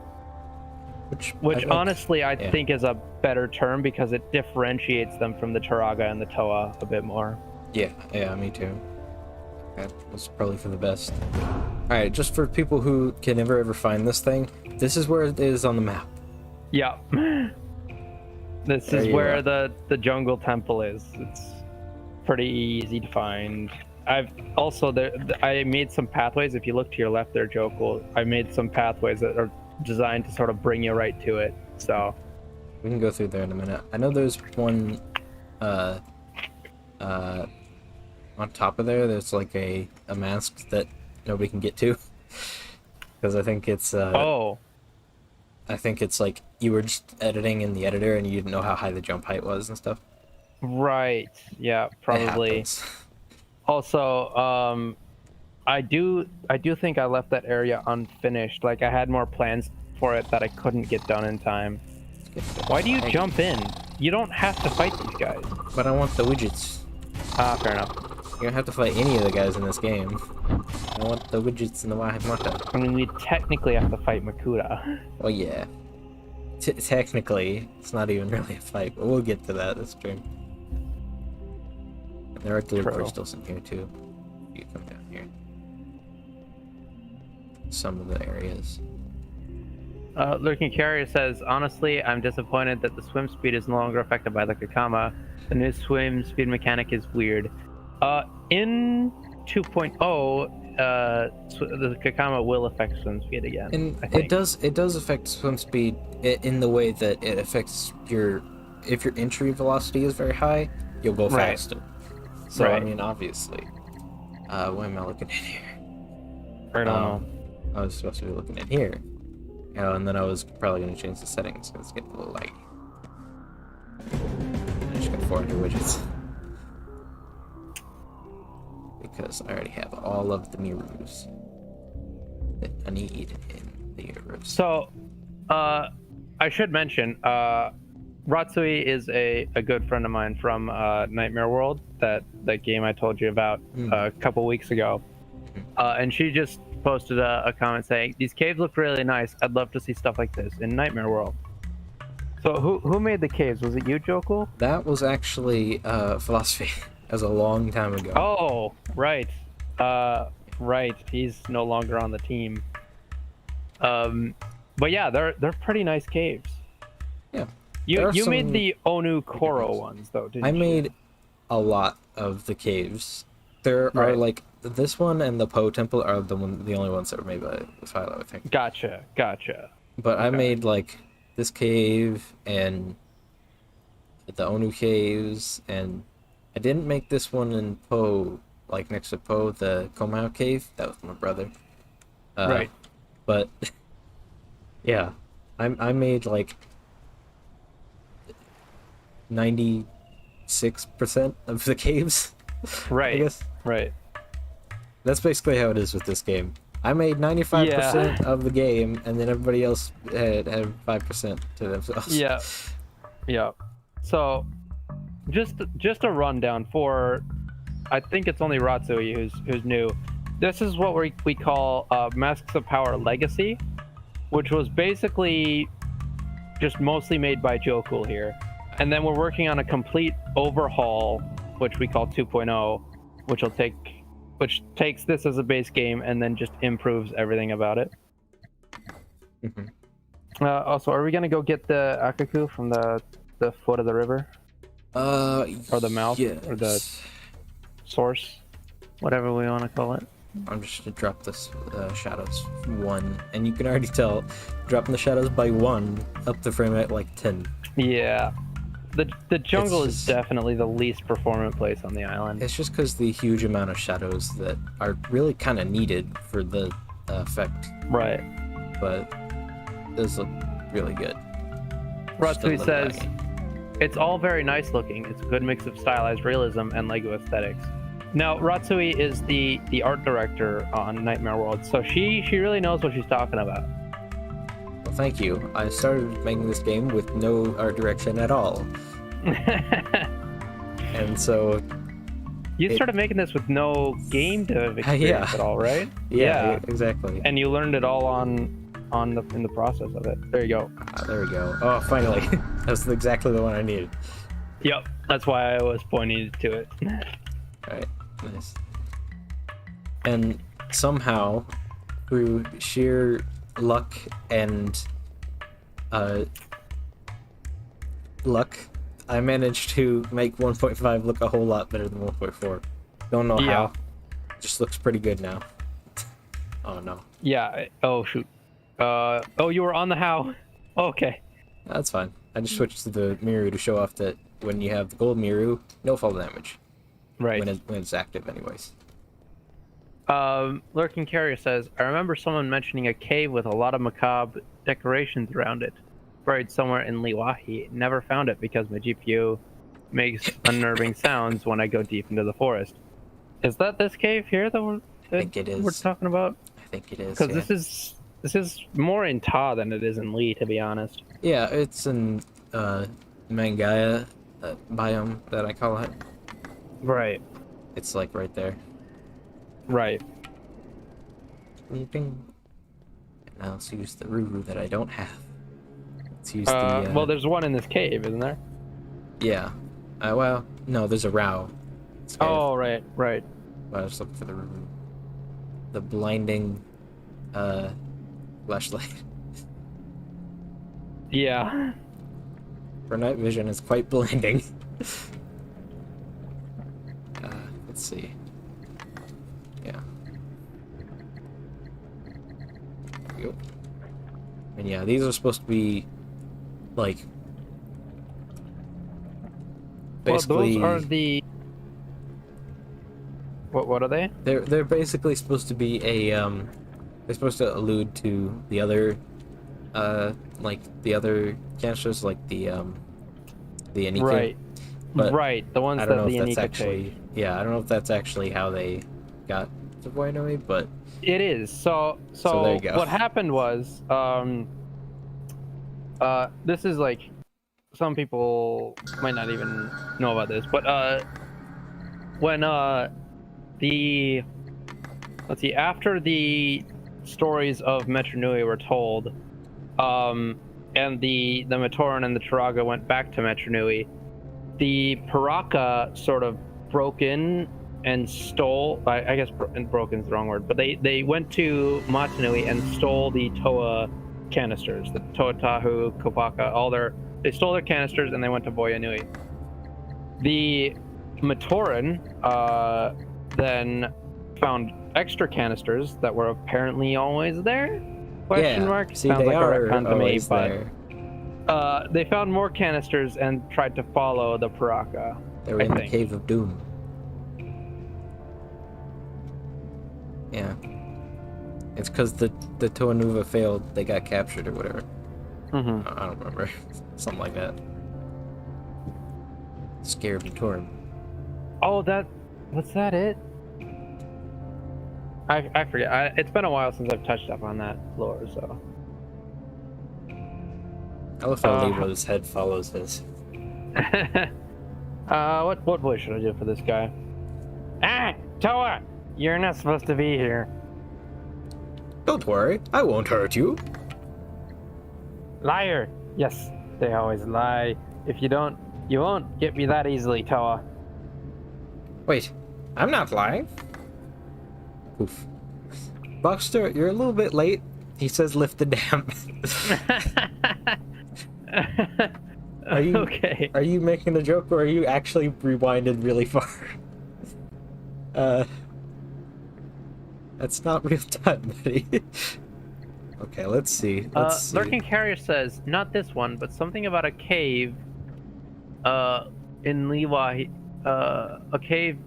Which honestly I think is a better term because it differentiates them from the Turaga and the Toa a bit more. Yeah, me too. That's probably for the best. Alright, just for people who can never ever find this thing, this is where it is on the map. Yeah. This is where the jungle temple is. It's pretty easy to find. I've also I made some pathways. If you look to your left there, Jokel, I made some pathways that are designed to sort of bring you right to it. So we can go through there in a minute. I know there's one on top of there's like a mask that nobody can get to. Because I think it's I think it's like you were just editing in the editor and you didn't know how high the jump height was and stuff. Right. Yeah, probably. Also, I do think I left that area unfinished. Like I had more plans for it that I couldn't get done in time. Why do you jump in? You don't have to fight these guys. But I want the widgets. Fair enough. You don't have to fight any of the guys in this game. I want the widgets and the Wahimata. I mean, we technically have to fight Makuta. Well, yeah. Technically, it's not even really a fight, but we'll get to that this stream. And there are crystals in here too. You come down here. Some of the areas. Lurking Carrier says, honestly, I'm disappointed that the swim speed is no longer affected by the Kakama. The new swim speed mechanic is weird. In 2.0, the Kakama will affect swim speed again. And it does affect swim speed in the way that it affects if your entry velocity is very high, you'll go faster. So I mean, obviously. What am I looking at here? I don't know. I was supposed to be looking at here. And then I was probably going to change the settings because it's getting a little laggy. I just got 400 widgets. because I already have all of the Mirus that I need in the universe. So, I should mention, Ratsui is a good friend of mine from Nightmare World, that game I told you about a couple weeks ago. And she just posted a comment saying, "These caves look really nice. I'd love to see stuff like this in Nightmare World." So who made the caves? Was it you, Jokul? That was actually philosophy. That was a long time ago. Oh, right. Right. He's no longer on the team. But yeah, they're pretty nice caves. Yeah. You made the Onu Koro ones though, didn't you? I made a lot of the caves. There are like this one and the Po Temple are the only ones that were made by Philo, I think. Gotcha. But I made like this cave and the Onu caves, and I didn't make this one in Po, like next to Po, the Komao cave. That was my brother. Right. But yeah, I made like 96% of the caves. Right. I guess. Right. That's basically how it is with this game. I made 95% of the game, and then everybody else had 5% to themselves. Yeah. Yeah. So, just a rundown for, I think it's only Ratsui who's new. This is what we call Masks of Power Legacy, which was basically just mostly made by Jokul here. And then we're working on a complete overhaul, which we call 2.0, which takes this as a base game and then just improves everything about it. Also, are we gonna go get the Akaku from the foot of the river? Or the mouth? Yes. Or the source? Whatever we want to call it. I'm just gonna drop this shadows 1, and you can already tell dropping the shadows by 1 up the frame rate like 10. Yeah. The jungle is definitely the least performant place on the island. It's just because the huge amount of shadows that are really kind of needed for the effect. Right. But those look really good. Ratsui says, "It's all very nice looking. It's a good mix of stylized realism and Lego aesthetics." Now, Ratsui is the art director on Nightmare World, so she really knows what she's talking about. Well, thank you. I started making this game with no art direction at all. And so... You started making this with no game dev experience at all, right? Yeah, exactly. And you learned it all in the process of it. There you go. There we go. Oh, finally. That's exactly the one I needed. Yep, that's why I was pointing to it. Alright, nice. And somehow, through sheer luck and I managed to make 1.5 look a whole lot better than 1.4. Don't know how. It just looks pretty good now. Oh no. Yeah. Oh shoot. Oh, you were on the how. Oh, okay. That's fine. I just switched to the Miru to show off that when you have the gold Miru, no fall damage. Right. When it's active, anyways. Lurking Carrier says, "I remember someone mentioning a cave with a lot of macabre decorations around it, buried somewhere in Liwahi. Never found it because my GPU makes unnerving sounds when I go deep into the forest." Is that this cave here that I think it is. we're talking about? I think it is. Because this is more in Ta than it is in Lee, to be honest. Yeah, it's in Mangaya biome that I call it. Right. It's like right there. Right. Ding. Now let's use the Ruru that I don't have. Let's use the. Well, there's one in this cave, isn't there? Yeah. Well, no, there's a Rao. Oh, right. But I was looking for the Ruru. The blinding flashlight. Yeah. For night vision, it's quite blinding. Let's see. Yeah. There we go. And yeah, these are supposed to be like basically. Well, those are the. What are they? They're basically supposed to be a They're supposed to allude to the other like the other canisters, like the Anika. Right. But right. The ones I that don't know the if that's Anika actually. take. Yeah, I don't know if that's actually how they got to Voinoi, but It is. So there you go. what happened was, this is like, some people might not even know about this, but when the let's see, after the stories of Metru Nui were told, and the Matoran and the Turaga went back to Metru Nui, the Paraka sort of broke in and stole. I guess broken is the wrong word, but they went to Matanui and stole the Toa canisters, the Toa Tahu, Kopaka, they stole their canisters and they went to Voyanui. The Matoran then found extra canisters that were apparently always there? Question mark? See, Sounds they like a are retcon to me, always but there. they found more canisters and tried to follow the Paraka. They were in the Cave of Doom. Yeah. It's because the Toanuva failed, they got captured or whatever. Mm-hmm. I don't remember. Something like that. Scared Matoran. Oh, was that it? I forget. It's been a while since I've touched up on that lore, so. I love how Lero's head follows his. What voice should I do for this guy? Ah, Toa! You're not supposed to be here. Don't worry, I won't hurt you. Liar! Yes, they always lie. If you don't, you won't get me that easily, Toa. Wait, I'm not lying. Oof. Buckster, you're a little bit late. He says lift the dam. Are you okay? Are you making a joke or are you actually rewinded really far? That's not real time, buddy. Okay, let's see. Let's see. Lurking Carrier says, not this one, but something about a cave in Liwahi. A cave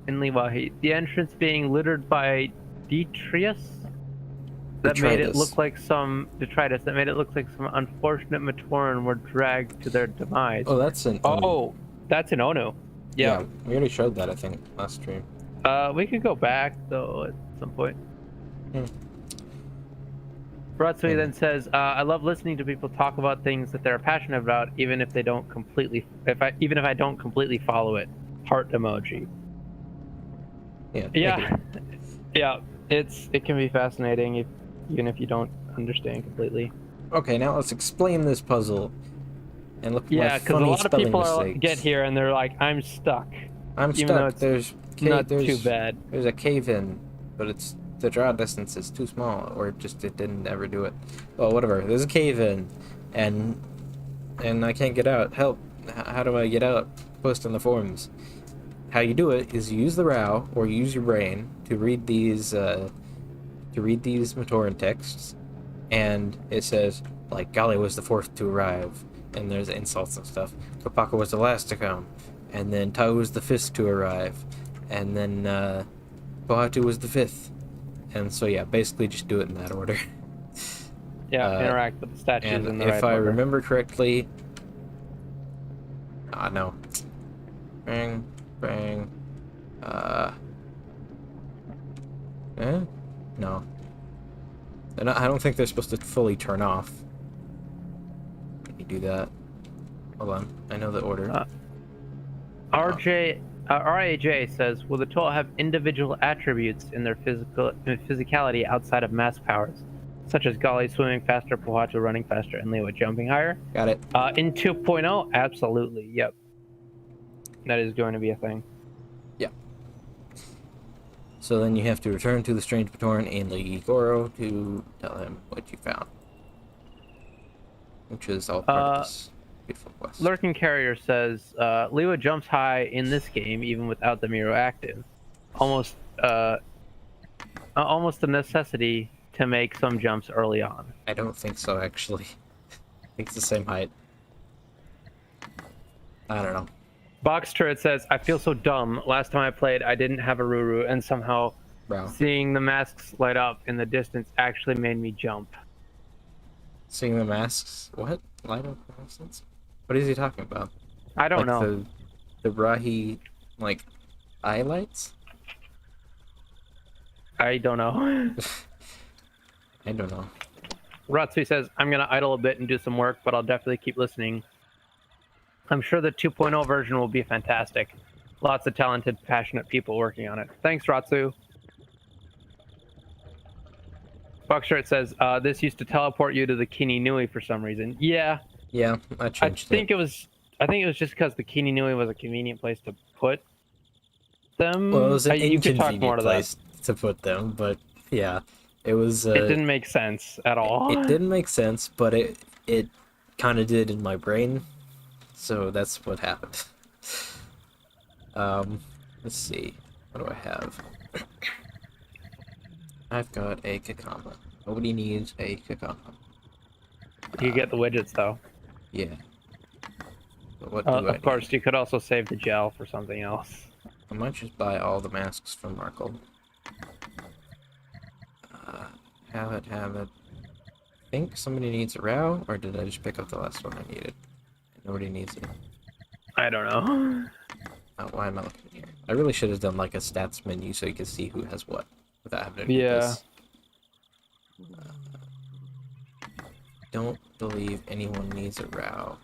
in Liwahi. The entrance being littered by detritus that made it look like some detritus that made it look like some unfortunate Matoran were dragged to their demise. Oh, that's an that's an Onu. Yeah, we already showed that, I think, last stream. We could go back though at some point. Ratsui then says, I love listening to people talk about things that they're passionate about, even if they don't completely even if I don't completely follow it. Heart emoji. Yeah. It can be fascinating even if you don't understand completely. Okay, now let's explain this puzzle. And look at my because a funny lot of spelling people mistakes. get here and they're like, I'm stuck. I'm even stuck. Though it's there's not too bad. There's a cave in, but the draw distance is too small, or just it didn't ever do it. Well, whatever. There's a cave in, and I can't get out. Help! How do I get out? Post on the forums. How you do it is you use the RAW or use your brain to read these Matoran texts, and it says like Gali was the fourth to arrive, and there's insults and stuff. Kopaka was the last to come, and then Tau was the fifth to arrive, and then Pohatu was the fifth, and so yeah, basically just do it in that order. Yeah, interact with the statues and in the right if I order. remember correctly, no, bang. No. I don't think they're supposed to fully turn off. Let me do that. Hold on. I know the order. RAJ says, will the Toa have individual attributes in their physicality outside of mass powers, such as Gali swimming faster, Pohatu running faster, and Lewa jumping higher? Got it. In 2.0, absolutely. Yep. That is going to be a thing. Yeah. So then you have to return to the strange Matoran in Ligoro to tell him what you found. Which is all part of this beautiful quest. Lurking Carrier says, Lewa jumps high in this game even without the Miro active. Almost a necessity to make some jumps early on. I don't think so, actually. I think it's the same height. I don't know. Box Turret says, I feel so dumb. Last time I played, I didn't have a Ruru, and somehow seeing the masks light up in the distance actually made me jump. Seeing the masks? What? Light up in the distance? What is he talking about? I don't know. The Rahi, eye lights? I don't know. I don't know. Ratsu says, I'm going to idle a bit and do some work, but I'll definitely keep listening. I'm sure the 2.0 version will be fantastic. Lots of talented, passionate people working on it. Thanks, Ratsu. Buckshirt says, this used to teleport you to the Kini Nui for some reason. Yeah, Yeah, I I changed it. think it was just because the Kini Nui was a convenient place to put Well, it them. was an You could talk more inconvenient to that. place to put them, but yeah, it was. It didn't make sense at It all. didn't make sense, but it kind of did in my brain, so that's what happened. Um, let's see. What do I have? I've got a Kakama. Nobody needs a Kakama. You get the widgets though. Yeah. But what do I Of course, need? you could also save the gel for something else. I might just buy all the masks from Markle. Have it, have it. I think somebody needs a row, or did I just pick up the last one I needed? Nobody needs it. I don't know. Oh, why am I looking here? I really should have done like a stats menu so you can see who has what without having to do Yeah. this. Don't believe anyone needs a row.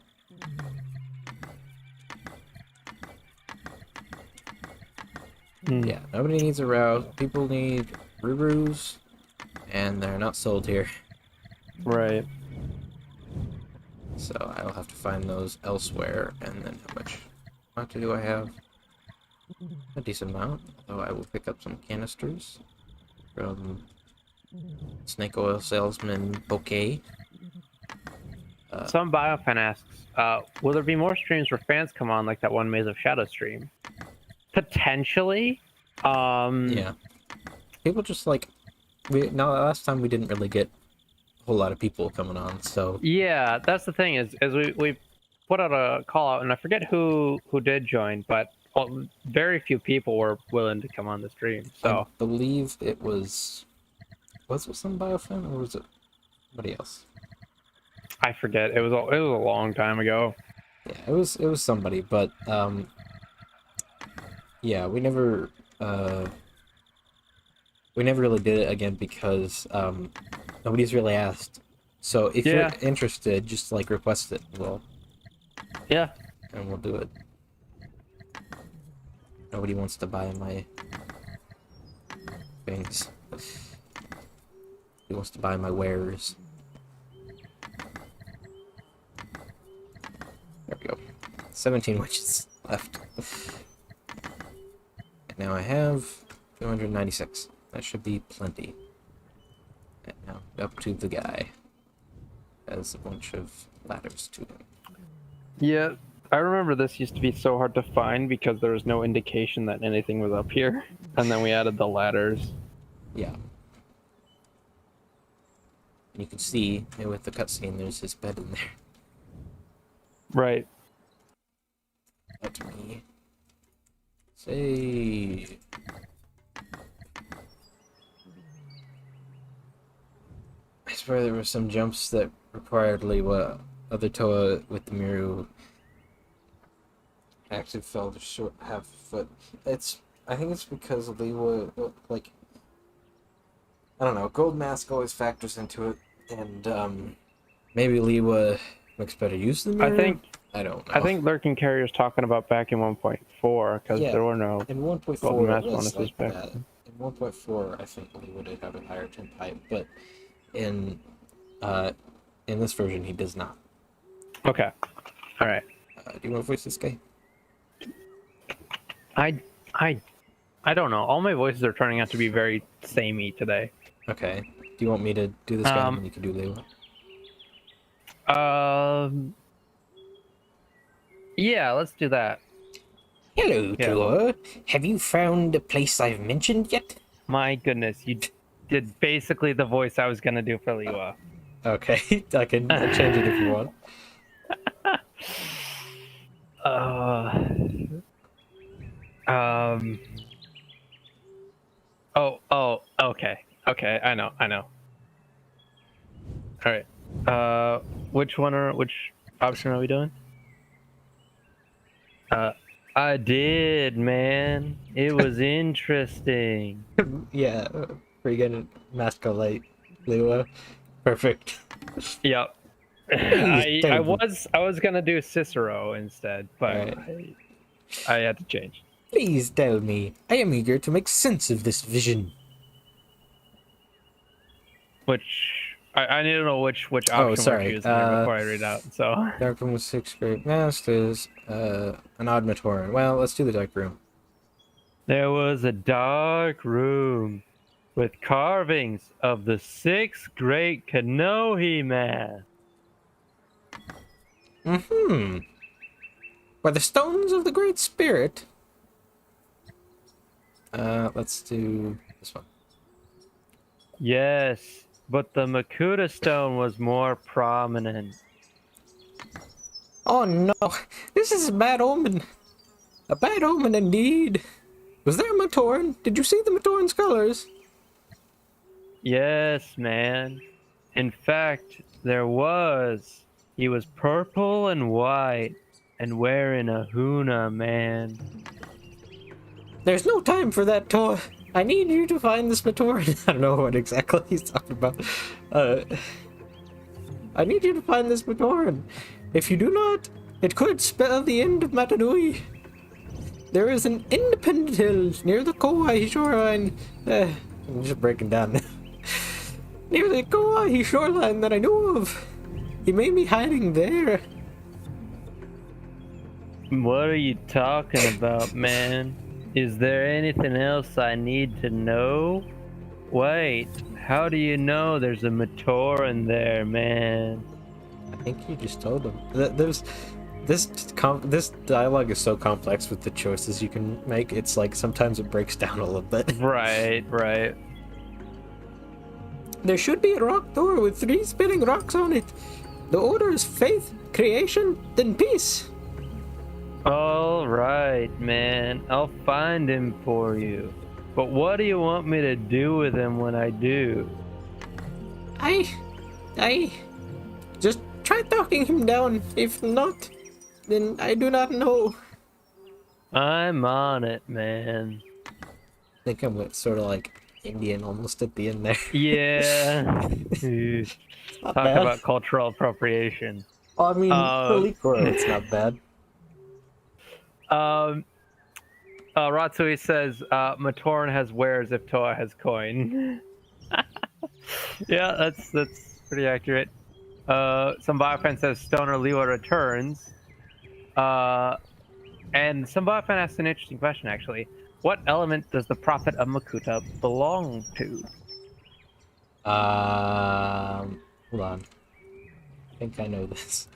Yeah, nobody needs a row. People need Rurus, and they're not sold here. Right. So I'll have to find those elsewhere, and then how much do I have? A decent amount, although I will pick up some canisters from Snake Oil Salesman Poke. Some biofan asks, will there be more streams where fans come on like that one Maze of Shadow stream? Potentially. Yeah. People just like last time we didn't really get a whole lot of people coming on, so Yeah, that's the thing is we put out a call out, and I forget who did join, but very few people were willing to come on the stream. So I believe it was it some biofan or was it somebody else? I forget. It was a long time ago. Yeah, it was somebody, but yeah, we never really did it again because nobody's really asked. So if you're interested, just like request it. Yeah. And we'll do it. Nobody wants to buy my things. He wants to buy my wares. There we go. 17 witches left. And now I have 296. That should be plenty. And now up to the guy. Has a bunch of ladders to him. Yeah, I remember this used to be so hard to find because there was no indication that anything was up here, and then we added the ladders. Yeah. You can see with the cutscene, there's his bed in there. Right. Let me say. I swear there were some jumps that required Lewa. Other Toa with the Miru actually fell to short half a foot. I think it's because Lewa, like, I don't know, Gold Mask always factors into it, and maybe Lewa makes better use of the Miru? I don't know. I think Lurking Carrier's talking about back in 1.4, because there were no in 1.4 Golden Mask it was bonuses like back that. then. In 1.4, I think Lewa did have a higher tin pipe, but in this version, he does not. Okay. All right. Do you want to voice this guy? I don't know. All my voices are turning out to be very samey today. Okay. Do you want me to do this guy and then you can do Lewa? Yeah, let's do that. Hello, Toa. Have you found the place I've mentioned yet? My goodness, you did basically the voice I was gonna do for Lewa. Okay, I can change it if you want. Oh, okay. Okay, I know. Alright. Which option are we doing? I did, man. It was interesting. Yeah, freaking Mascolite, Lua. Perfect. Yep. Please I tell me. was gonna do Cicero instead, but Alright. I had to change. Please tell me. I am eager to make sense of this vision. Which I need to know which Oh, option we're sorry. choosing here before I read out. So Dark room with 6 great masters. An odd Matoran. Well, let's do the dark room. there was a dark room with carvings of the six great Kanohi man. Mm-hmm. By the stones of the Great Spirit. Let's do this one. Yes, but the Makuta stone was more prominent. Oh no, this is a bad omen. A bad omen indeed. Was there a Matoran? Did you see the Matoran's colors? Yes, man. In fact, there was. He was purple and white and wearing a huna, man. There's no time for that, Toa. I need you to find this Matoran. I don't know what exactly he's talking about. I need you to find this Matoran. If you do not, it could spell the end of Matanui. There is an independent hill near the Kauai shoreline. I'm just breaking down. Near the Kauai shoreline that I know of. He may be hiding there. What are you talking about, man? Is there anything else I need to know? Wait, how do you know there's a Matoran there, man? I think you just told him. This dialogue is so complex with the choices you can make. It's like sometimes it breaks down a little bit. Right, right. There should be a rock door with 3 spinning rocks on it. The order is faith, creation, then peace. All right, man. I'll find him for you. But what do you want me to do with him when I do? I just try talking him down. If not, then I do not know. I'm on it, man. I think I'm sort of like Indian almost at the end there. Yeah. Not Talk bad. about cultural appropriation. I mean, for Likoro, it's not bad. Ratsui says, Matoran has wares if Toa has coin. Yeah, that's pretty accurate. Some Biofan says Stoner Liwa returns. And some Biofan asked an interesting question, actually. What element does the Prophet of Makuta belong to? Hold on. I think I know this.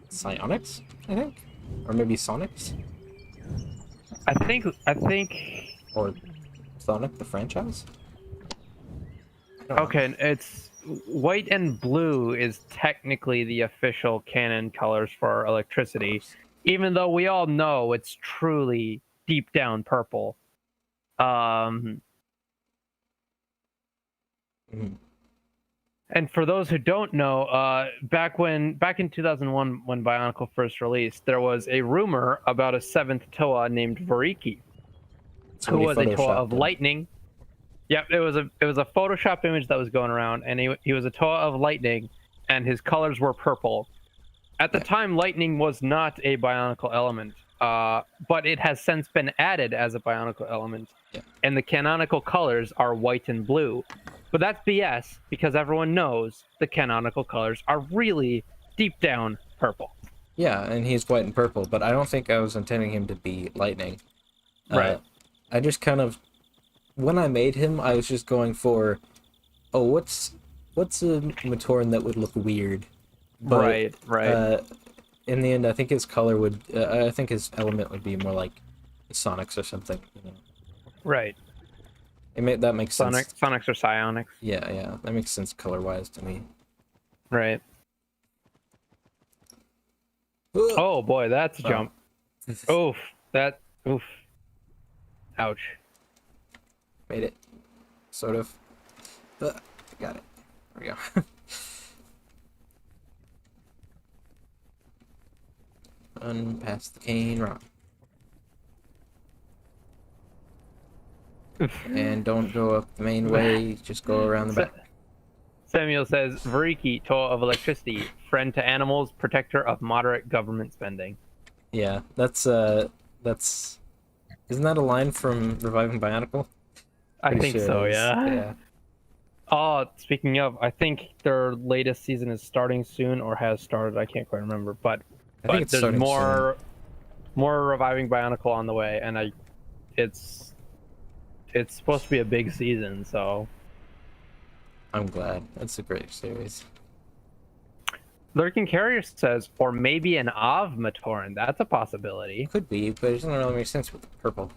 Psionics, I think? Or maybe Sonics? I think Or Sonic, the franchise? I don't know. okay, it's white and blue is technically the official canon colors for electricity, even though we all know it's truly deep down purple. Mhm. And for those who don't know, back in 2001 when Bionicle first released, there was a rumor about a 7th Toa named Variki, who was a Toa of lightning. Yep, it was a Photoshop image that was going around, and he was a Toa of lightning, and his colors were purple. At the time, lightning was not a Bionicle element, but it has since been added as a Bionicle element, and the canonical colors are white and blue. But that's BS, because everyone knows the canonical colors are really, deep down, purple. Yeah, and he's white and purple, but I don't think I was intending him to be lightning. Right. I just kind of, when I made him, I was just going for, oh, what's a Matoran that would look weird? But, right. In the end, I think his color would, I think his element would be more like Sonics or something, you know? Right. That makes sense. Sonics or Psionics. Yeah, that makes sense color-wise to me. Right. Oh boy, that's a jump. Oof. Oof. Ouch. Made it. Sort of. Got it. There we go. run past the cane rock. And don't go up the main way, just go around the back. Samuel says, Variki, toll of electricity, friend to animals, protector of moderate government spending. Yeah, isn't that a line from Reviving Bionicle? I Pretty think sure so, it is. yeah. Yeah. Oh, speaking of, I think their latest season is starting soon or has started. I can't quite remember, but I think it's there's starting more Reviving Bionicle on the way, and it's supposed to be a big season, so I'm glad. That's a great series. Lurking Carrier says, or maybe an Avmatoran. That's a possibility. Could be, but it doesn't really make sense with the purple.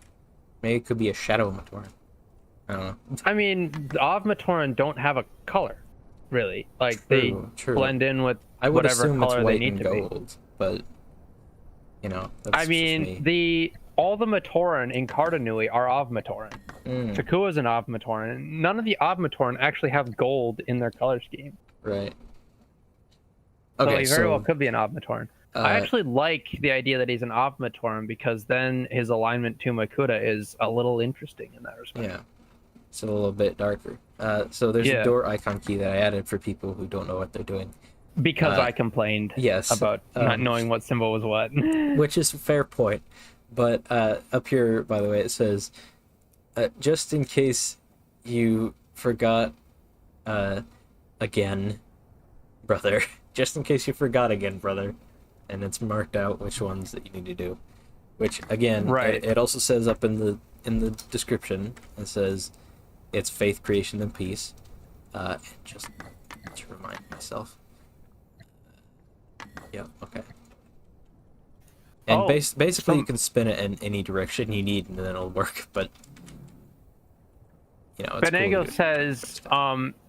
Maybe it could be a Shadow Matoran. I don't know. I mean, the Avmatoran don't have a color, really. Like, they blend in with I would whatever assume color it's white they need and to gold, be. but that's I mean, all the Matoran in Kanohi are Avmatoran. Takua's an Avmatoran. None of the Avmatoran actually have gold in their color scheme. Right. Okay, Okay, so he very well could be an Avmatoran. I actually like the idea that he's an Avmatoran because then his alignment to Makuta is a little interesting in that respect. Yeah, it's a little bit darker. So there's a door icon key that I added for people who don't know what they're doing. Because I complained about not knowing what symbol was what. Which is a fair point. But up here, by the way, it says, just in case you forgot again, brother. Just in case you forgot again, brother. And it's marked out which ones that you need to do. Which, again, it also says up in the description, it says it's faith, creation, and peace. Just to remind myself. Yeah, okay. And basically you can spin it in any direction you need and then it'll work, but it's Benego cool says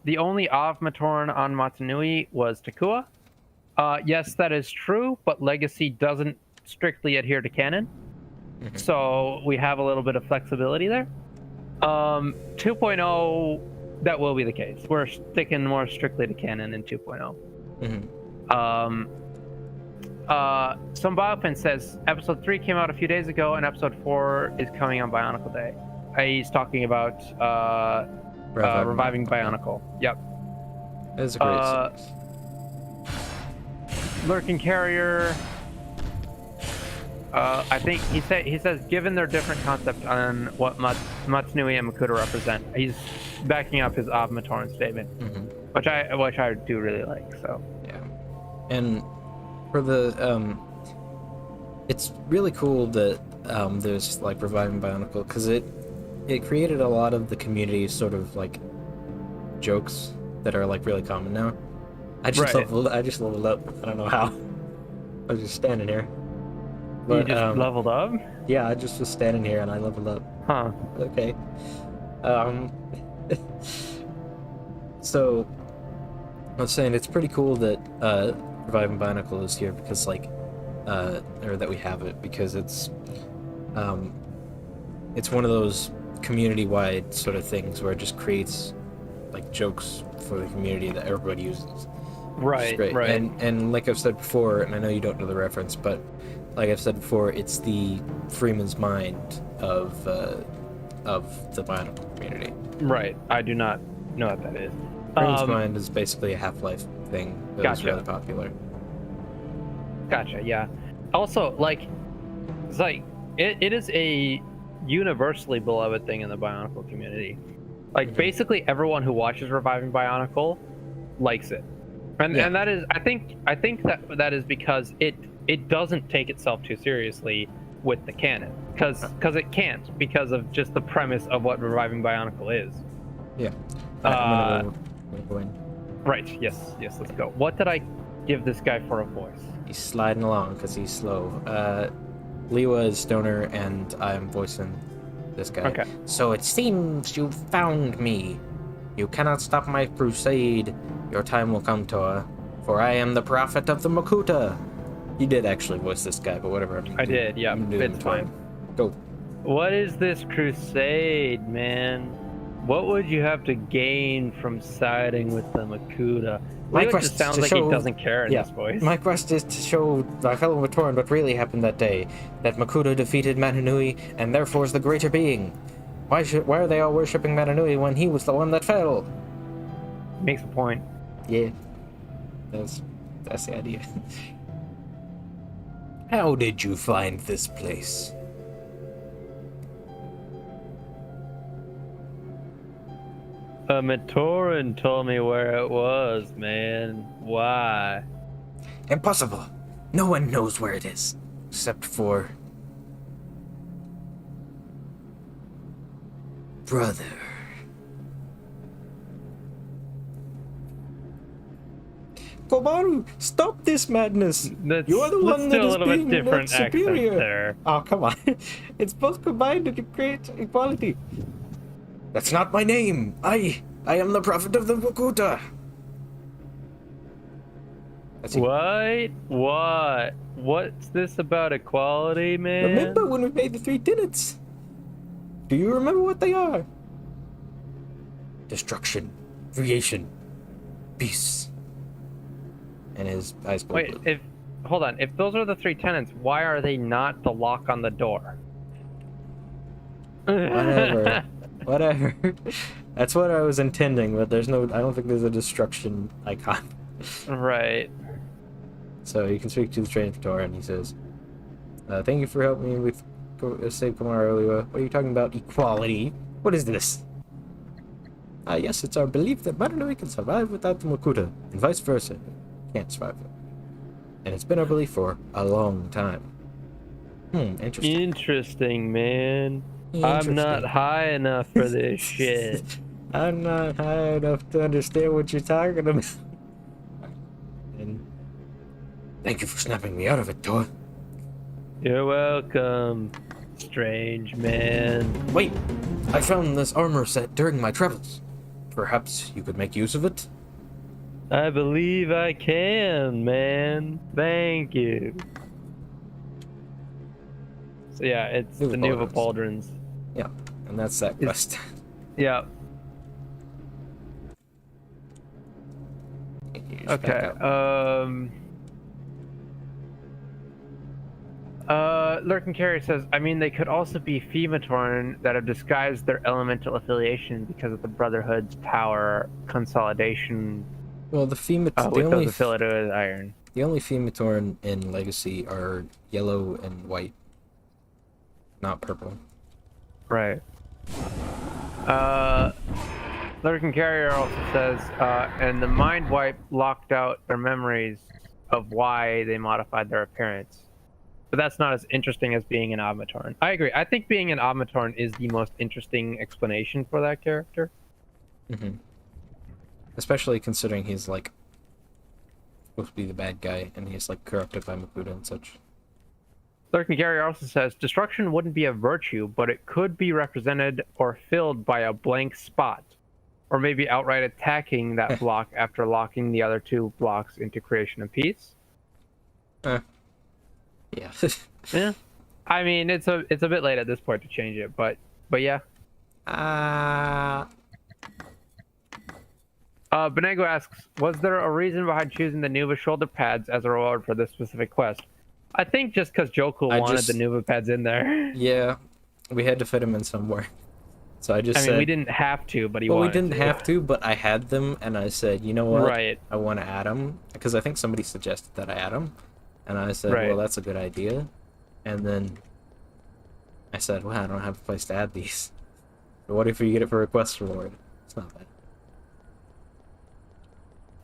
the only Avmatoran on Matanui was Takua. Yes, that is true, but Legacy doesn't strictly adhere to canon. So we have a little bit of flexibility there. 2.0, that will be the case. We're sticking more strictly to canon in 2.0. Some Biofin says episode 3 came out a few days ago and episode 4 is coming on Bionicle Day. He's talking about Reviving Bionicle. Yep. It's a great series. Lurking Carrier. I think he says given their different concept on what Matsunui and Makuta represent, he's backing up his Avmatoran statement, which I do really like. So yeah, and for the it's really cool that there's like Reviving Bionicle because it created a lot of the community's sort of like jokes that are like really common now. I just leveled up. I don't know how. I was just standing here. But, you just leveled up? Yeah, I just was standing here and I leveled up. Huh. Okay. So I was saying it's pretty cool that Reviving Bionicle is here because or that we have it because it's one of those community-wide sort of things where it just creates like jokes for the community that everybody uses. Right. And like I've said before, and I know you don't know the reference, but like I've said before, it's the Freeman's Mind of the Bionicle community. Right. I do not know what that is. Freeman's Mind is basically a Half-Life thing that was really popular. Gotcha. Yeah. Also, it is a universally beloved thing in the Bionicle community. Like basically everyone who watches Reviving Bionicle likes it. And that is I think that is because it doesn't take itself too seriously with the canon because it can't because of just the premise of what Reviving Bionicle is. Yeah. I'm gonna go in. Right. Yes, let's go. What did I give this guy for a voice? He's sliding along because he's slow. Liwa is Stoner and I'm voicing this guy. Okay. So it seems you found me. You cannot stop my crusade. Your time will come, Toa, for I am the prophet of the Makuta. You did actually voice this guy, but whatever. I did, yeah. It's fine. Go. What is this crusade, man? What would you have to gain from siding with the Makuta? My Leo quest just is sounds to like show, he doesn't care in yeah, this voice. my quest is to show my fellow Matoran what really happened that day. That Makuta defeated Mananui, and therefore is the greater being. Why are they all worshipping Mananui when he was the one that fell? Makes a point. Yeah, that's the idea. How did you find this place? A Matoran told me where it was, man. Why? Impossible. No one knows where it is, except for brother. Komaru, stop this madness! You're the one that is being made superior. There. Oh, come on. It's both combined to create equality. That's not my name. I am the prophet of the Makuta. What? What's this about equality, man? Remember when we made the 3 tenets? Do you remember what they are? Destruction, creation, peace. And his eyes go blue. Hold on. If those are the 3 tenets, why are they not the lock on the door? Whatever. That's what I was intending, but I don't think there's a destruction icon. Right. So you can speak to the translator, and he says, thank you for helping me with save Kamara earlier. What are you talking about? Equality? What is this? Yes, it's our belief that Maranui can survive without the Makuta, and vice versa. Can't survive it. And it's been our belief for a long time. Interesting. Interesting, man. Interesting. I'm not high enough for this shit. I'm not high enough to understand what you're talking about. And thank you for snapping me out of it, Tor. You're welcome, strange man. Wait, I found this armor set during my travels. Perhaps you could make use of it? I believe I can, man. Thank you. So yeah, it's the Nuva Pauldrons. Yeah, and that's that quest. Yeah. Okay. Lurking Carrier says, I mean, they could also be Fematoran that have disguised their elemental affiliation because of the Brotherhood's power consolidation. Well, the those affiliated with iron. The only Fematoran in Legacy are yellow and white, not purple. Right. Lurking Carrier also says, and the Mind Wipe locked out their memories of why they modified their appearance. But that's not as interesting as being an Obmatoran. I agree. I think being an Obmatoran is the most interesting explanation for that character. Mm-hmm. Especially considering he's, like, supposed to be the bad guy, and he's, like, corrupted by Makuta and such. Lurking Gary also says, destruction wouldn't be a virtue, but it could be represented or filled by a blank spot. Or maybe outright attacking that block after locking the other 2 blocks into creation and peace. Yeah. Yeah. I mean, it's a bit late at this point to change it, but yeah. Benego asks, was there a reason behind choosing the Nuva shoulder pads as a reward for this specific quest? I think just because Joku wanted the Nuva pads in there. Yeah, we had to fit them in somewhere. So I said... we didn't have to, but we didn't have to, but I had them, and I said, you know what? Right. I want to add them. Because I think somebody suggested that I add them. And I said, well, that's a good idea. And then I said, well, I don't have a place to add these. But what if you get it for a quest reward? It's not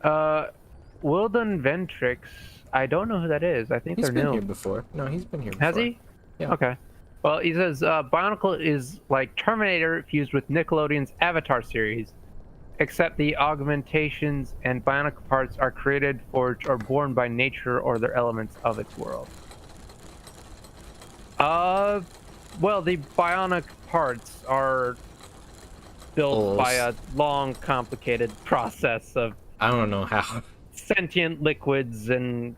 bad. Wilden Ventrix, I don't know who that is. I think they're new. He's been here before. No, he's been here before. Has he? Yeah. Okay. Well, he says, Bionicle is like Terminator fused with Nickelodeon's Avatar series, except the augmentations and Bionicle parts are created, forged, or born by nature or their elements of its world. Well, the Bionic parts are built by a long, complicated process of... I don't know how. Sentient liquids and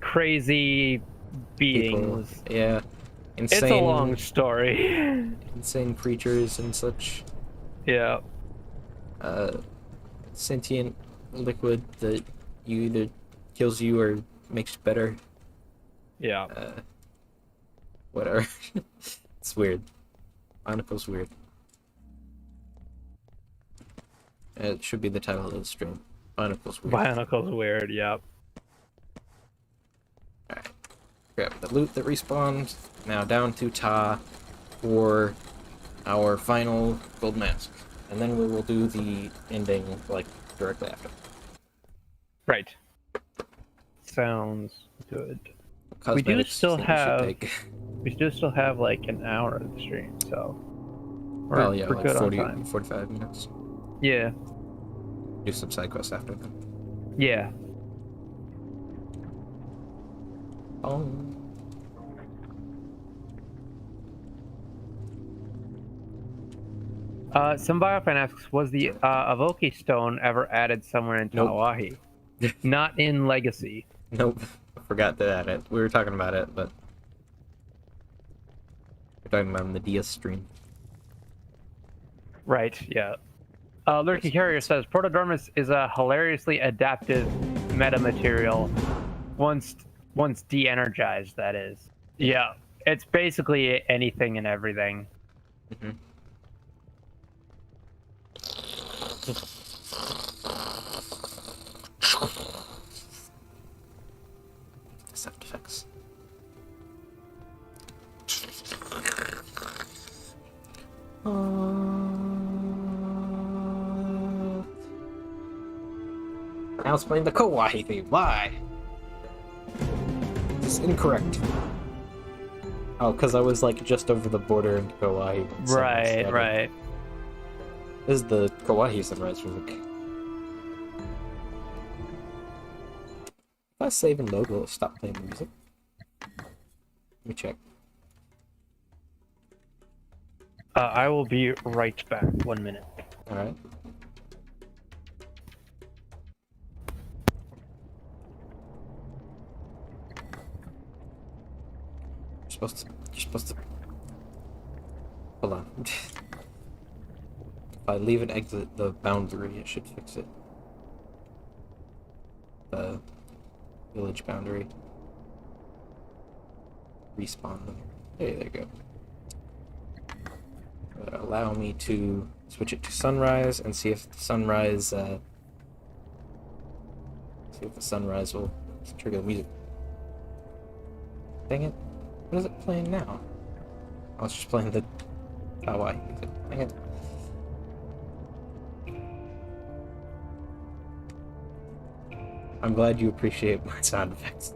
crazy beings. People. Yeah. Insane, it's a long story. Insane creatures and such. Yeah. Sentient liquid that you either kills you or makes you better. Yeah. Whatever. It's weird. Bionicle's weird. It should be the title of the stream. Bionicle's weird. Bionicle's weird. Yep. Alright. Grab the loot that respawned. Now down to Ta for our final gold mask. And then we will do the ending, like, directly after. Right. Sounds good. Cosmetics We do still that have. should take. We do still have like an hour of the stream, so Well, yeah, we're like good 40, on time. 45 minutes. Yeah. Do some side quests after that. Yeah. Oh. Some biofan asks, was the Avoki stone ever added somewhere in Nope. Tawahi? Not in Legacy. Nope. I forgot to add it. We were talking about it, but we're talking about it in the DS stream. Right, yeah. Lurky Carrier says, Protodormus is a hilariously adaptive meta material. Once de-energized, that is. Yeah, it's basically anything and everything. Mm-hmm. Sound effects. Now it's playing the Kawaii theme. Why? It's incorrect. Oh, because I was like just over the border into Kawaii. Right, right. This is the Kawaii sunrise music. If I save and load, will it stop playing the music? Let me check. I will be right back. 1 minute. Alright. You're supposed to... Hold on. If I leave and exit the boundary, it should fix it. The village boundary. Respawn them. Hey, there you go. Allow me to switch it to sunrise and see if the sunrise will trigger the music. Dang it. What is it playing now? Oh, it's just playing the Hawaii music. Dang it. I'm glad you appreciate my sound effects.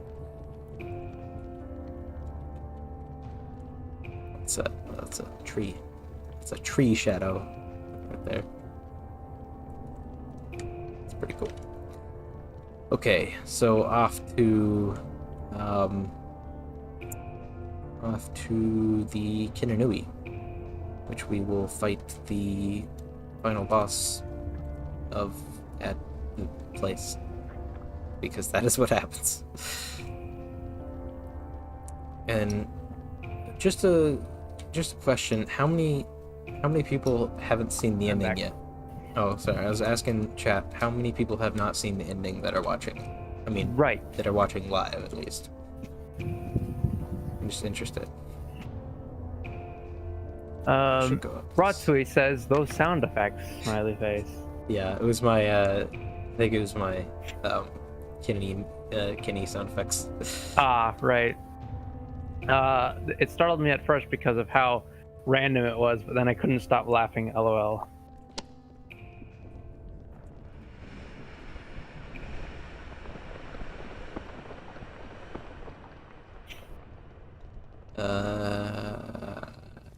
That's a tree. It's a tree shadow right there. It's pretty cool. Okay, so off to the Kanohi, which we will fight the final boss of at the place, because that is what happens. And just a question: how many people haven't seen the ending yet? Oh, sorry, I was asking chat. How many people have not seen the ending that are watching? I mean, right, that are watching live at least. I'm just interested. Ratsui says those sound effects. Smiley face. Yeah, it was my. I think it was my Kenny sound effects. Ah, right. It startled me at first because of how random it was, but then I couldn't stop laughing. LOL.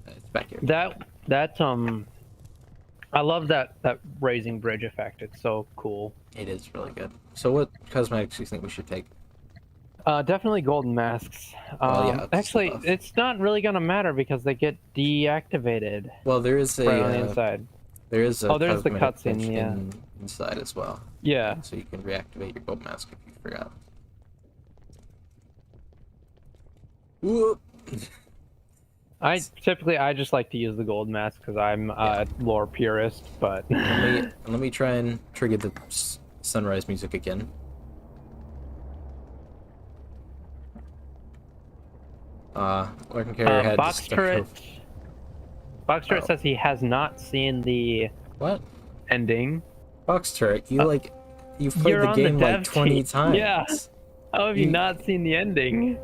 It's back here. That I love that raising bridge effect. It's so cool. It is really good. So what cosmetics do you think we should take? Definitely golden masks. Yeah, actually, it's not really gonna matter because they get deactivated. Well, there is a right on the inside. There is a there's the cosmetic cutscene, yeah. inside as well. Yeah. So you can reactivate your gold mask if you forgot. Whoop. I just like to use the gold mask because I'm Yeah. a lore purist, but Let me try and trigger the sunrise music again. Larkin Carrier had to Box start over. Turret Box Turret Oh, says he has not seen the what? ending. Box Turret, Uh, you've played you're the on the game like dev 20 team. Yeah. times. How have you You not seen the ending?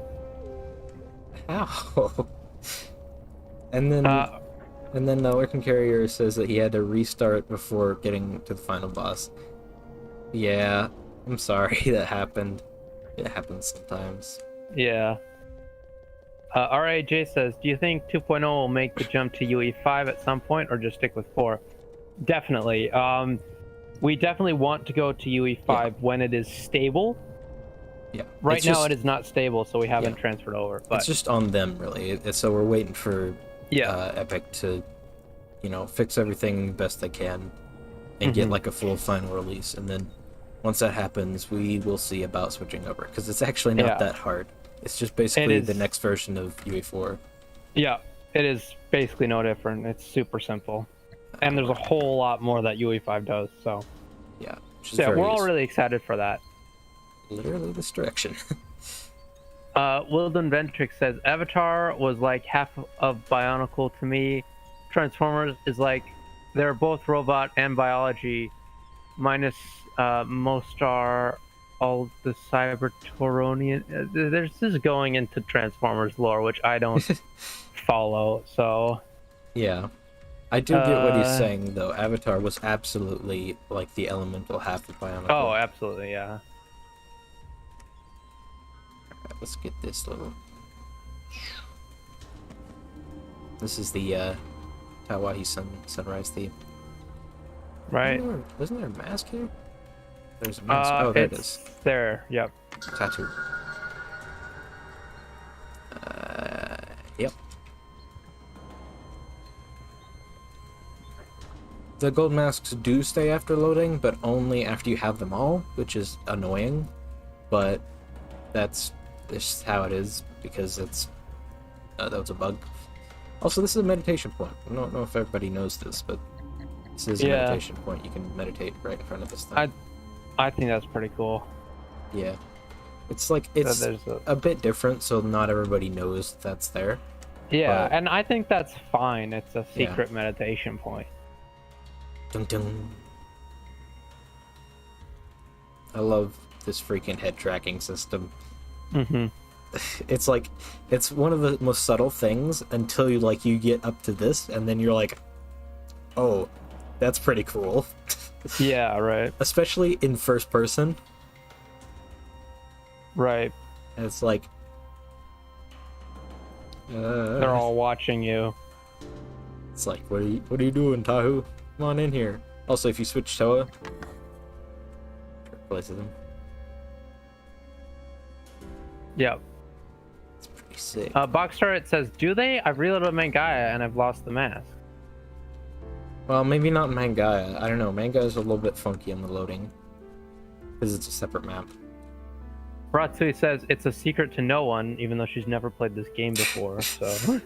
how? And then Uh, the Larkin Carrier says that he had to restart before getting to the final boss. Yeah, I'm sorry that happened. It happens sometimes. yeah. RAJ says, do you think 2.0 will make the jump to UE5 at some point, or just stick with 4? Definitely. We definitely want to go to Yeah, UE5 when it is stable. yeah. Right now, it is not stable, so we Yeah, haven't transferred over. it's But just on them really. So we're waiting for yeah, Epic to, fix everything best they can and get hmm like a full final release, and then once that happens, we will see about switching over because it's actually not yeah, that hard. It's just it basically the is. next version of UE4. Yeah, it is basically no different. It's super simple, and there's a Right. whole lot more that UE5 does. So, Yeah, which is so yeah, we're very all useful. really excited for that. Literally this direction. Wilden Ventrix says Avatar was like half of Bionicle to me. Transformers is like they're both robot and biology, minus Mostar, all the Cybertronian. This is going into Transformers lore, which I don't follow. So, Yeah, I do get what he's uh, saying though. Avatar was absolutely like the elemental half of oh, Bionicle. absolutely, yeah. Alright, let's get this little. This is the Tawahi sunrise theme. Right. Isn't there a mask here? There's a mask. Oh, there it is. It's there. Yep. Tattoo. Yep. The gold masks do stay after loading, but only after you have them all, which is annoying. But that's just how it is because that was a bug. Also, this is a meditation point. I don't know if everybody knows this, but this is a Yeah. meditation point. You can meditate right in front of this thing. I think that's pretty cool. Yeah. It's like it's There's a bit different, so not everybody knows that's there. yeah, But and I think that's fine. It's a yeah. secret meditation point. Dun dun. I love this freaking head tracking system. Mm-hmm. It's like it's one of the most subtle things until you get up to this, and then you're like, oh, that's pretty cool. Yeah, right. Especially in first person. Right. And it's like They're all watching you. it's like what are you doing, Tahu? Come on in here. Also, if you switch Toa, replaces him. Yep. It's pretty sick. Box turret says, do they? I've reloaded Mangaya and I've lost the mask. Well, maybe not Mangaya. I don't know. Mangaya is a little bit funky on the loading because it's a separate map. Ratsui says it's a secret to no one, even though she's never played this game before. So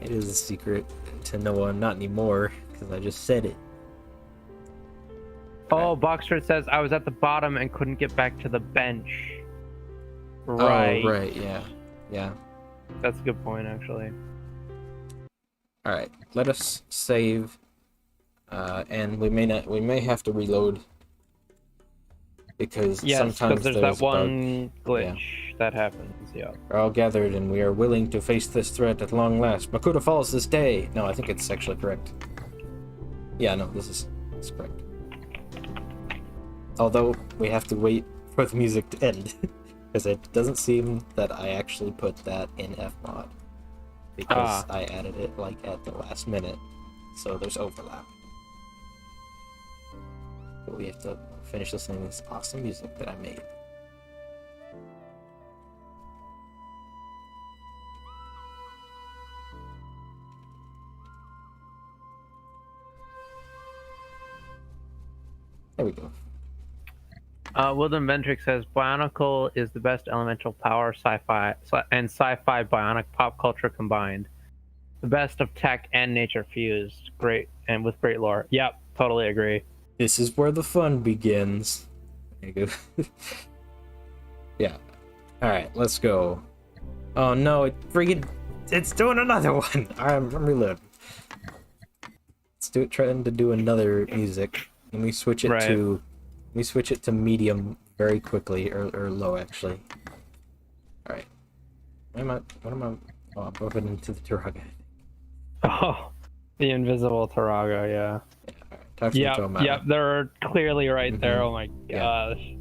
It is a secret to no one, not anymore, because I just said it. oh, Boxer says I was at the bottom and couldn't get back to the bench. Right. Oh, right, yeah. Yeah. That's a good point, actually. Alright, let us save. And we may have to reload. Because Yes, sometimes because there's there's that a bug. one glitch that happens, yeah. We're all gathered and we are willing to face this threat at long last. Makuta falls this day! No, I think it's actually correct. Yeah, no, this is correct. Although, we have to wait for the music to end. Because it doesn't seem that I actually put that in Fmod. Because I added it, at the last minute. So there's overlap. But we have to finish listening to this awesome music that I made. There we go. Wilden Ventric says Bionicle is the best elemental power and sci-fi bionic pop culture combined. The best of tech and nature fused. Great and with great lore. Yep, totally agree. This is where the fun begins. There you go. Yeah. Alright, let's go. Oh no, it's doing another one. I'm reloading. Trying to do another music. Let me switch it to medium very quickly, or low actually. Alright. What am I? Oh, I'm bumping into the Turaga. Oh, the invisible Taraga, yeah. Yep, they're clearly right there. Oh my gosh. Yeah.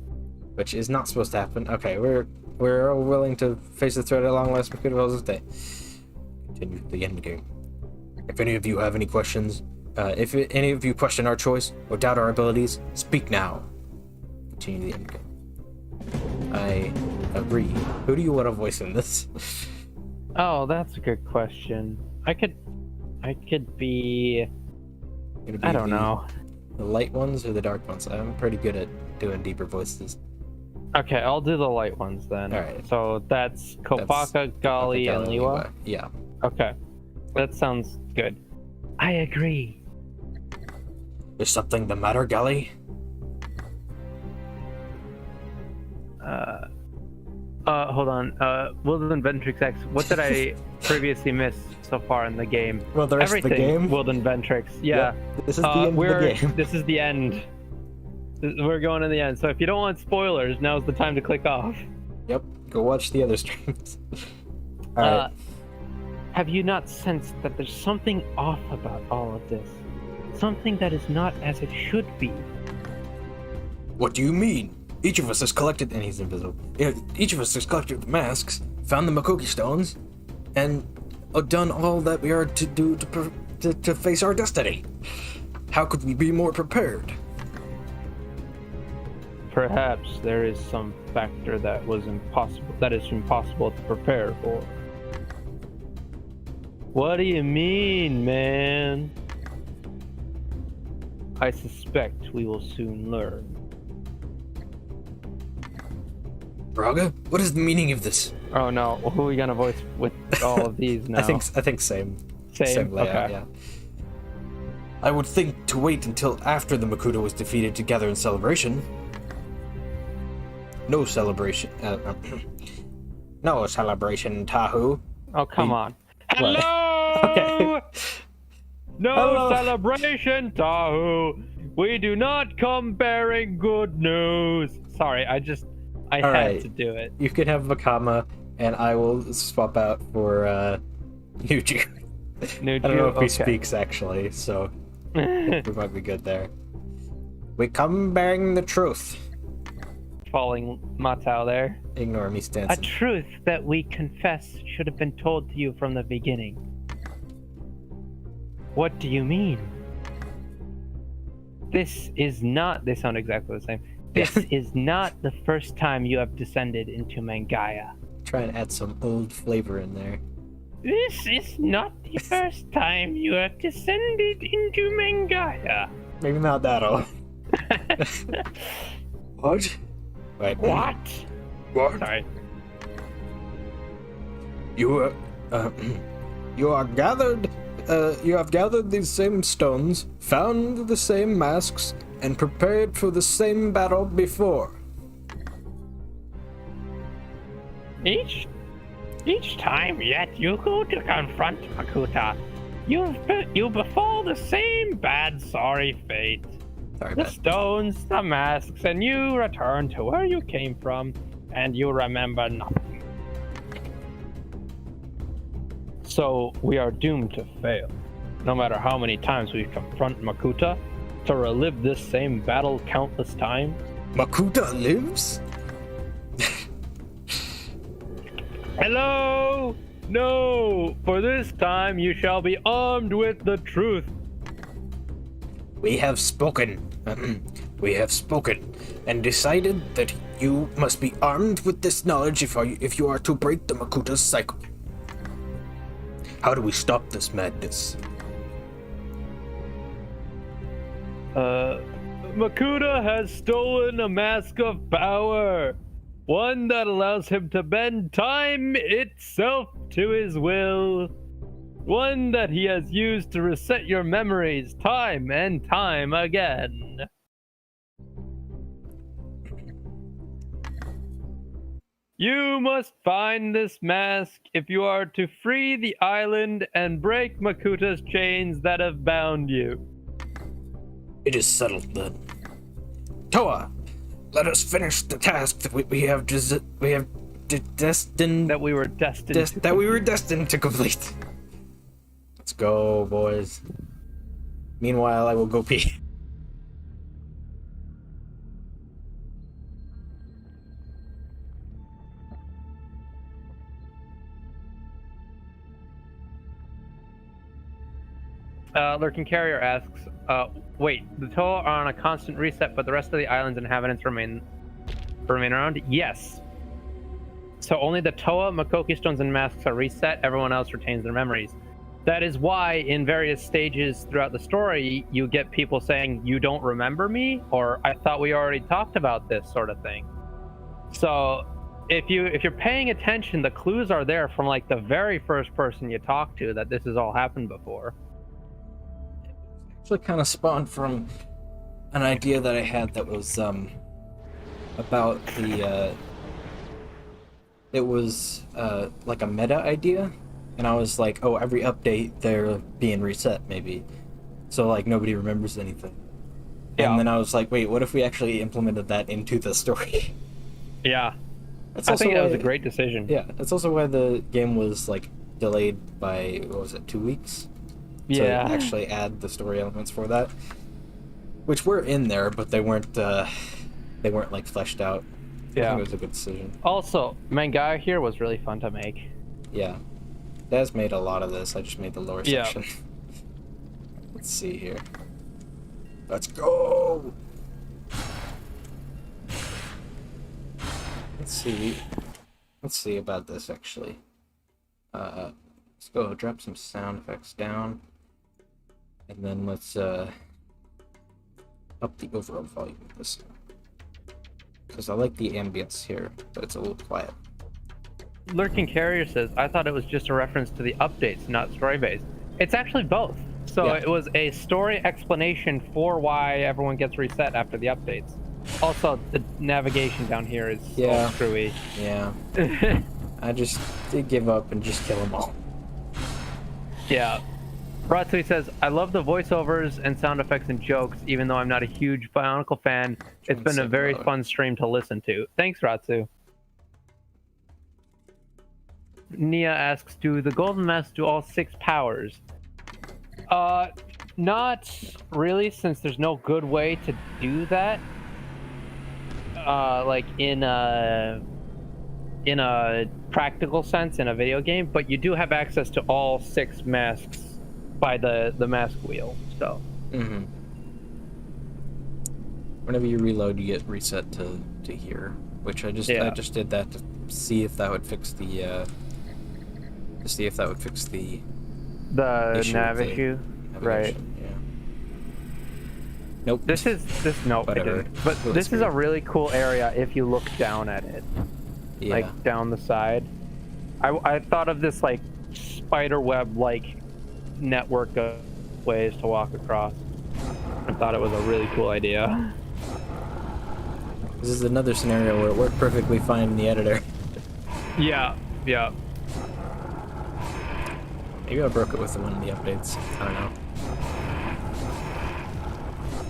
Which is not supposed to happen. Okay, we're all willing to face the threat at long last. We could well stay. Continue the end game. If any of you have any questions, if any of you question our choice or doubt our abilities, speak now. Continue the end game. I agree. Who do you want to voice in this? Oh, that's a good question. I could be. I don't know. The light ones or the dark ones? I'm pretty good at doing deeper voices. Okay, I'll do the light ones then. Alright. So that's Kopaka, Gali, and Liwa? Yeah. Okay. That sounds good. I agree. Is something the matter, Gali? Hold on. Wilden Ventrix X, what did I previously miss so far in the game? Well, the rest Everything, of the game? Wilden Ventrix. Yeah. Yep. This is the end of the game. This is the end. We're going to the end. So if you don't want spoilers, now's the time to click off. Yep. Go watch the other streams. Alright. Have you not sensed that there's something off about all of this? Something that is not as it should be? What do you mean? Each of us has collected, and he's invisible. Each of us has collected the masks, found the Makoki stones, and done all that we are to do to face our destiny. How could we be more prepared? Perhaps there is some factor that is impossible to prepare for. What do you mean, man? I suspect we will soon learn. Braga, what is the meaning of this? Oh no, who are we gonna voice with all of these now? I think same layout, okay. yeah. I would think to wait until after the Makuta was defeated to gather in celebration. No celebration. No celebration, Tahu. Oh, come on. Hello! Okay. No Hello. celebration, Tahu. We do not come bearing good news. Sorry, I had right. to do it. You can have Makama, and I will swap out for Nuju. I don't know if he speaks actually, so we might be good there. We come bearing the truth. Falling Matao there. Ignore me, Stanson. A truth that we confess should have been told to you from the beginning. What do you mean? This is not... They sound exactly the same. This is not the first time you have descended into Mangaya. Try and add some old flavor in there. This is not the first time you have descended into Mangaya. Maybe not that old. What? Wait. What? What? Sorry. You have gathered these same stones, found the same masks, and prepared for the same battle before. Each time yet you go to confront Makuta, you befall the same bad, sorry fate. The stones, the masks, and you return to where you came from, and you remember nothing. So we are doomed to fail. No matter how many times we confront Makuta, to relive this same battle countless times. Makuta lives? Hello! No! For this time you shall be armed with the truth. We have spoken. We have spoken and decided that you must be armed with this knowledge if you are to break the Makuta's cycle. How do we stop this madness? Makuta has stolen a mask of power. One that allows him to bend time itself to his will. One that he has used to reset your memories time and time again. You must find this mask if you are to free the island and break Makuta's chains that have bound you. It is settled then. Toa, let us finish the task that we have destined That we were destined to complete. Let's go, boys. Meanwhile, I will go pee. Lurking Carrier asks, wait, the Toa are on a constant reset, but the rest of the island's inhabitants remain around? Yes. So only the Toa, Makoki stones, and masks are reset. Everyone else retains their memories. That is why in various stages throughout the story, you get people saying, you don't remember me? Or I thought we already talked about this sort of thing. So if you're paying attention, the clues are there from like the very first person you talk to that this has all happened before. Actually kind of spawned from an idea that I had that was about the it was like a meta idea, and I was like, oh, every update they're being reset maybe, so like nobody remembers anything. Yeah. And then I was like, wait, what if we actually implemented that into the story? Yeah. That's I also think that was why- a great decision. Yeah, that's also why the game was like delayed by, what was it, 2 weeks? Yeah. To actually add the story elements for that, which were in there, but they weren't like fleshed out. I Yeah. think it was a good decision. Also, Manga here was really fun to make. Yeah, Daz made a lot of this. I just made the lower Yeah. section. Let's see here. Let's go. Let's see about this actually. Let's go drop some sound effects down, and then let's up the overall volume of this, because I like the ambience here, but it's a little quiet. Lurking Carrier says, I thought it was just a reference to the updates, not story-based. It's actually both. So Yeah. it was a story explanation for why everyone gets reset after the updates. Also, the navigation down here is Yeah. all screwy. Yeah, I just did give up and just kill them all. Yeah. Ratsui says, I love the voiceovers and sound effects and jokes, even though I'm not a huge Bionicle fan. It's been a very fun stream to listen to. Thanks, Ratsu. Nia asks, do the Golden Masks do all 6 powers? Not really, since there's no good way to do that. Like in a practical sense in a video game, but you do have access to all 6 masks by the mask wheel. So. Mm-hmm. Whenever you reload, you get reset to here, which I just did that to see if that would fix the nav issue, right? Yeah. Nope. No, it Whatever. didn't. But Well, this is weird. a really cool area if you look down at it, Yeah. like down the side. I thought of this like spider web like network of ways to walk across. I thought it was a really cool idea. This is another scenario where it worked perfectly fine in the editor. Yeah, yeah. Maybe I broke it with the one in the updates. I don't know.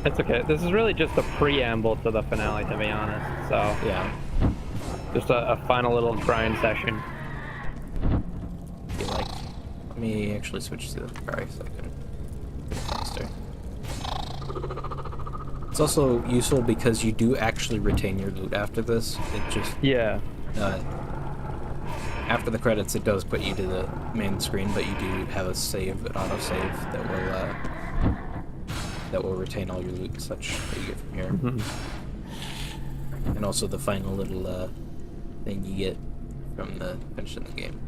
It's okay. This is really just a preamble to the finale, to be honest. So Yeah. just a final little grind session. I feel like. Let me actually switch to the car so I can get faster. It's also useful because you do actually retain your loot after this. It just after the credits, it does put you to the main screen, but you do have a save, an autosave that will retain all your loot and such that you get from here. Mm-hmm. And also the final little thing you get from the finishing the game.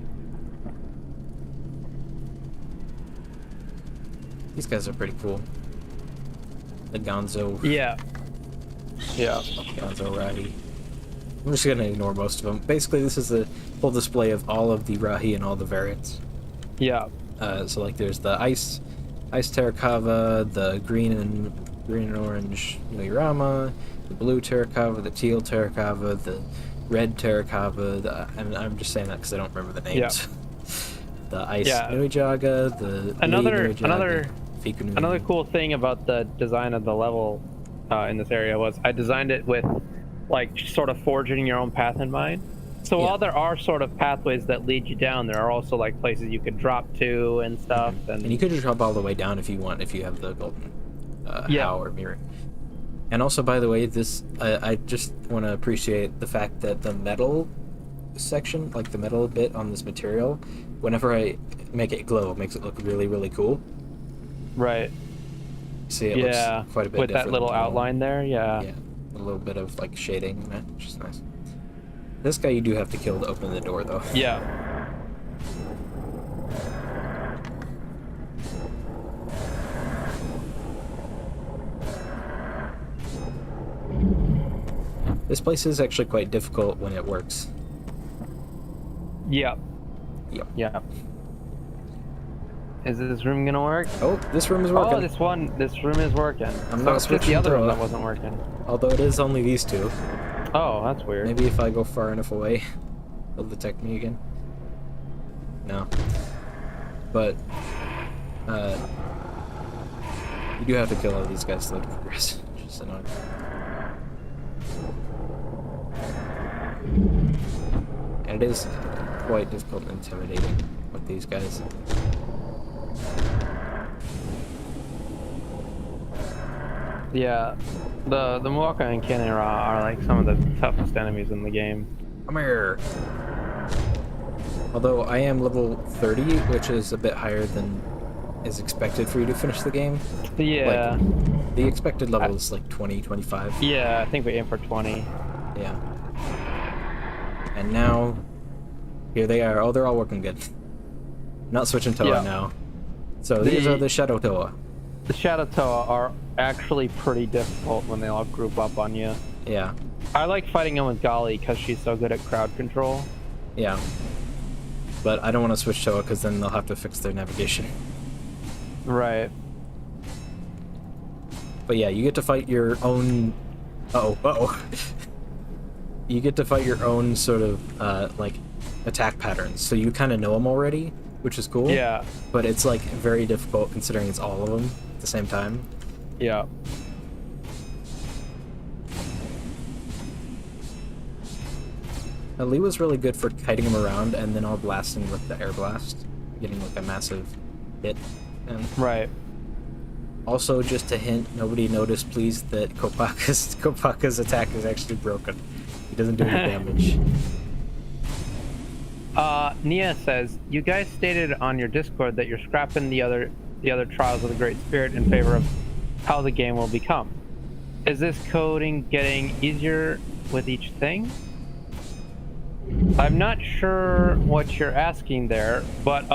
These guys are pretty cool. The Gonzo. Yeah. Yeah. Gonzo Rahi. I'm just gonna ignore most of them. Basically, this is a full display of all of the Rahi and all the variants. Yeah. So like, there's the ice Terrakava, the green and orange Noirama, the blue Terrakava, the teal Terrakava, the red Terrakava, and I'm just saying that because I don't remember the names. The ice Nuijaga, the another Lee Nuijaga, Fiku another cool thing about the design of the level in this area was I designed it with like sort of forging your own path in mind. So while there are sort of pathways that lead you down, there are also like places you could drop to and stuff. And you could just drop all the way down if you want, if you have the golden How or mirror. And also, by the way, this I just want to appreciate the fact that the metal section, like the metal bit on this material, whenever I make it glow, it makes it look really, really cool. Right. See, it looks quite a bit with different. That little outline there, yeah. Yeah, a little bit of like shading in it, which is nice. This guy you do have to kill to open the door, though. Yeah. This place is actually quite difficult when it works. Yeah. Yep. Yeah. Is this room gonna work? Oh, this room is working. Oh, this room is working. I'm not it's just the switching other room to that wasn't working. Although it is only these two. Oh, that's weird. Maybe if I go far enough away, it'll detect me again. No. But, you do have to kill all these guys to progress, which is annoying. And it is quite difficult and intimidating with these guys. Yeah, the Muoka and Kinera are like some of the toughest enemies in the game. Come here! Although I am level 30, which is a bit higher than is expected for you to finish the game. Yeah. Like, the expected level is like 20, 25. Yeah, I think we aim for 20. Yeah. And now, here they are. Oh, they're all working good. Not switching Toa now. So these are the Shadow Toa. The Shadow Toa are actually pretty difficult when they all group up on you. Yeah. I like fighting them with Gali because she's so good at crowd control. Yeah. But I don't want to switch Toa because then they'll have to fix their navigation. Right. But yeah, you get to fight your own... Uh-oh. You get to fight your own sort of, like, attack patterns. So you kind of know them already, which is cool. Yeah. But it's, like, very difficult considering it's all of them at the same time. Yeah. Lee was really good for kiting him around and then all blasting with the air blast, getting, like, a massive hit. And right. Also, just a hint, nobody noticed, please, that Kopaka's attack is actually broken. He doesn't do any damage. Nia says, you guys stated on your Discord that you're scrapping the other Trials of the Great Spirit in favor of how the game will become. Is this coding getting easier with each thing? I'm not sure what you're asking there, but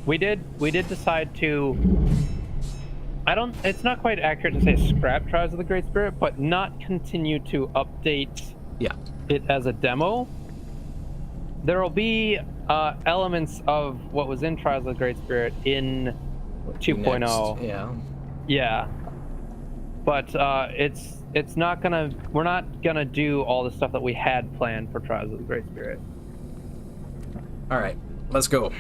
we did decide to... it's not quite accurate to say scrap Trials of the Great Spirit, but not continue to update it as a demo. There will be elements of what was in Trials of the Great Spirit in 2.0. Yeah. But it's not gonna... We're not gonna do all the stuff that we had planned for Trials of the Great Spirit. Alright, let's go.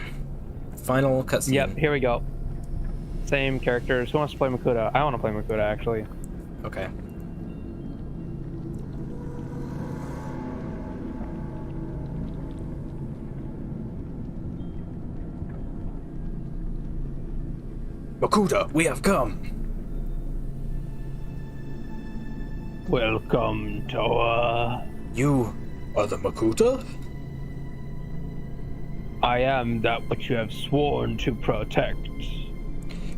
Final cutscene. Yep, here we go. Same characters. Who wants to play Makuta? I want to play Makuta, actually. Okay. Makuta, we have come! Welcome, Toa. You are the Makuta? I am that which you have sworn to protect.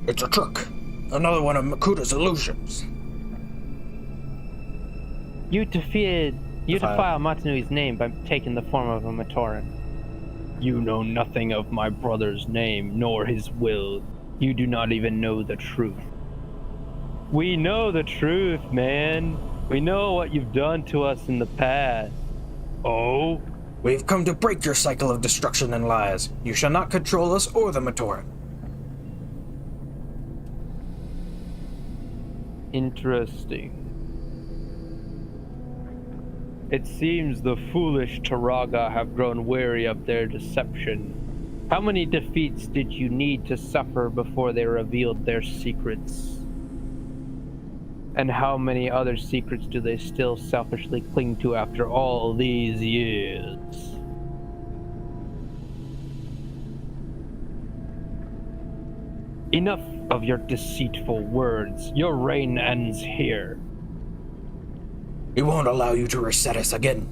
It's a trick. Another one of Makuta's illusions. You defile Matanui's name by taking the form of a Matoran. You know nothing of my brother's name, nor his will. You do not even know the truth. We know the truth, man. We know what you've done to us in the past. Oh? We've come to break your cycle of destruction and lies. You shall not control us or the Matoran. Interesting. It seems the foolish Taraga have grown weary of their deception. How many defeats did you need to suffer before they revealed their secrets? And how many other secrets do they still selfishly cling to after all these years? Enough of your deceitful words. Your reign ends here. We won't allow you to reset us again.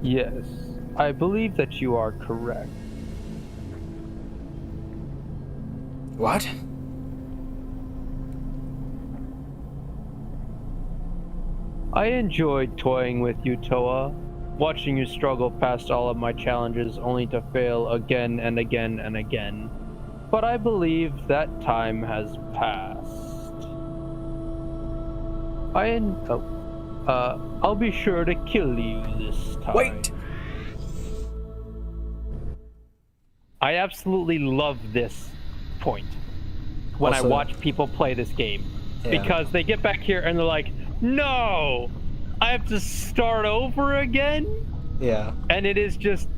Yes, I believe that you are correct. What? I enjoyed toying with you, Toa, watching you struggle past all of my challenges only to fail again and again and again. But I believe that time has passed. I'll be sure to kill you this time. Wait! I absolutely love this point when Also, I watch people play this game. Yeah. Because they get back here and they're like, no! I have to start over again? Yeah. And it is just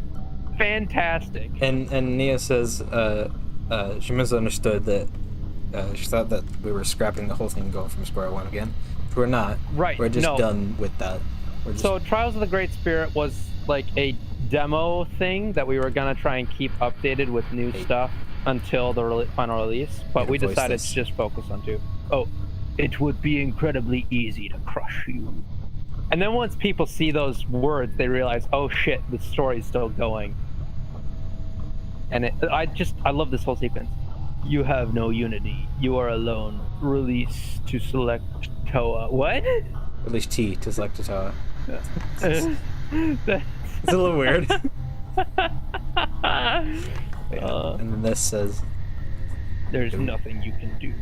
fantastic. And Nia says she misunderstood that she thought that we were scrapping the whole thing and going from square one again. We're not. Right. We're just done with that. So Trials of the Great Spirit was like a demo thing that we were gonna try and keep updated with new stuff until the final release, but we decided to just focus on two. Oh, it would be incredibly easy to crush you. And then once people see those words, they realize, oh shit, the story's still going. And I love this whole sequence. You have no unity. You are alone. Release to select Toa. What? Release T to select a Toa. That's It's a little weird. Yeah. And then this says, there's nothing you can do.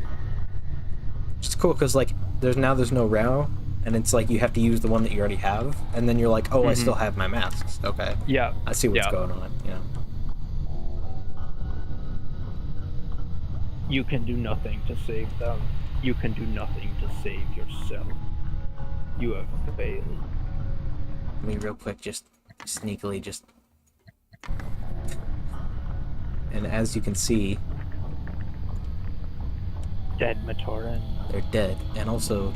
it's cool because like there's no row, and it's like you have to use the one that you already have, and then you're like, oh, I still have my masks. Okay. Yeah. I see what's going on. Yeah. You can do nothing to save them. You can do nothing to save yourself. You have failed. Let me real quick just sneakily just. And as you can see, Dead Matoran. they're dead, and also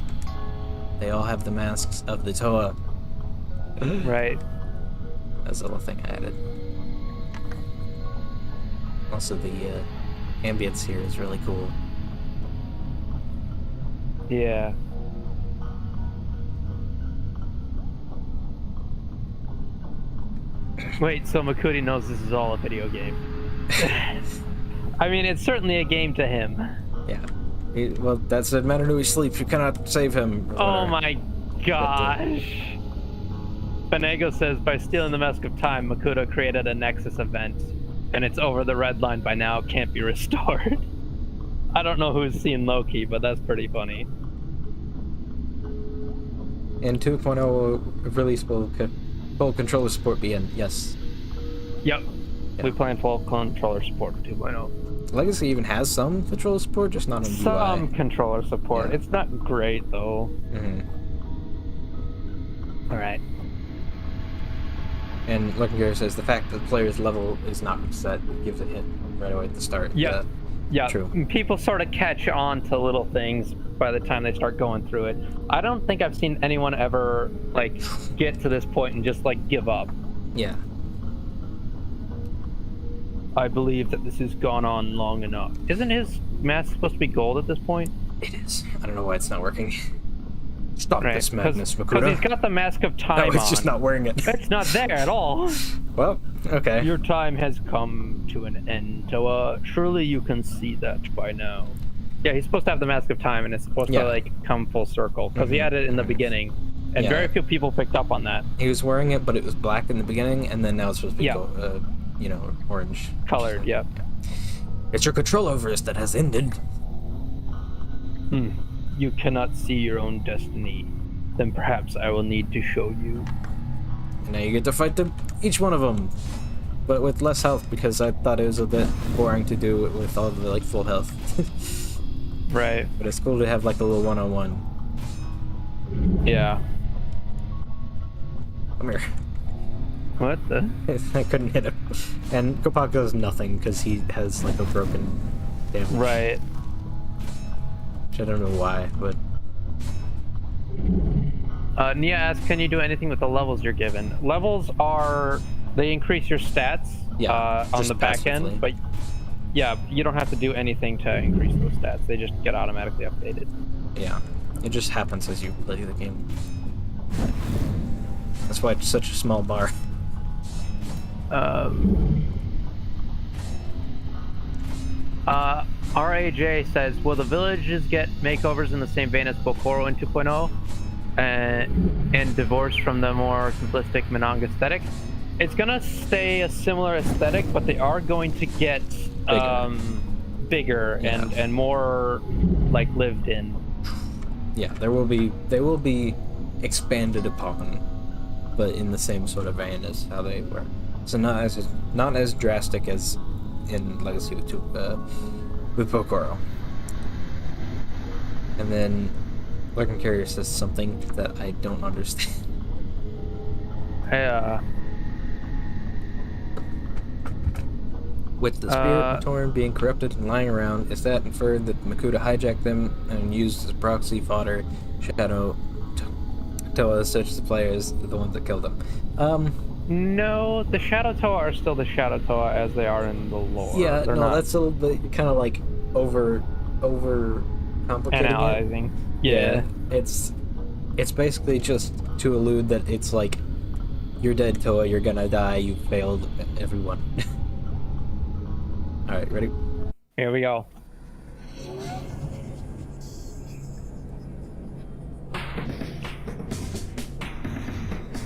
they all have the masks of the Toa. Right. That's a little thing I added. Also, the ambience here is really cool. Yeah. Wait, so Makudi knows this is all a video game. I mean, it's certainly a game to him. Yeah. Well, that's a matter to his sleep. You cannot save him. Oh my gosh. Benego says, by stealing the Mask of Time, Makuta created a Nexus event, and it's over the red line by now, can't be restored. I don't know who's seen Loki, but that's pretty funny. In 2.0 release will full controller support be in? Yes. Yep. Yeah. We plan full controller support for 2.0. Legacy even has some controller support, just not in UI. Some controller support. Yeah. It's not great, though. Mm-hmm. Alright. And Legendary says the fact that the player's level is not set gives a hint right away at the start. Yeah. Yeah. True. People sort of catch on to little things by the time they start going through it. I don't think I've seen anyone ever, like, get to this point and just, like, give up. Yeah. I believe that this has gone on long enough. Isn't his mask supposed to be gold at this point? It is. I don't know why it's not working. Stop Right, this madness, because Makuta. he's got the Mask of Time No, it's on. just not wearing it. It's not there at all. Well, okay. Your time has come to an end, Toa. Surely you can see that by now. Yeah, he's supposed to have the Mask of Time, and it's supposed to, like, come full circle, because he had it in the beginning, and very few people picked up on that. He was wearing it, but it was black in the beginning, and then now it's supposed to be gold, orange. Colored, yeah. It's your control over us that has ended. you cannot see your own destiny, then perhaps I will need to show you. And now you get to fight each one of them, but with less health because I thought it was a bit boring to do it with all the like full health. Right. But it's cool to have like a little one-on-one. Yeah. Come here. What the? I couldn't hit him. And Kopako does nothing because he has like a broken damage. Right. Which I don't know why, but... Nia asks, can you do anything with the levels you're given? Levels are... They increase your stats on the back passively. end, but yeah, you don't have to do anything to increase those stats. They just get automatically updated. Yeah. It just happens as you play the game. That's why it's such a small bar. RAJ says, will the villages get makeovers in the same vein as Bokoro in 2.0 and divorced from the more simplistic Minang aesthetic? It's gonna stay a similar aesthetic, but they are going to get bigger Yeah. and more like lived in. Yeah, they will be expanded upon, but in the same sort of vein as how they were. So not as drastic as in Legacy with Pokoro. And then Lurking Carrier says something that I don't understand. With the Spirit Torn being corrupted and lying around, is that inferred that Makuta hijacked them and used as proxy fodder Shadow Toa, such as the players, the ones that killed them? No, the Shadow Toa are still the Shadow Toa as they are in the lore. Yeah, They're no, not that's a little bit kind of like over complicating it. analyzing. Yeah, it's basically just to allude that it's like, you're dead, Toa, you're gonna die, you failed everyone. Alright, ready? Here we go.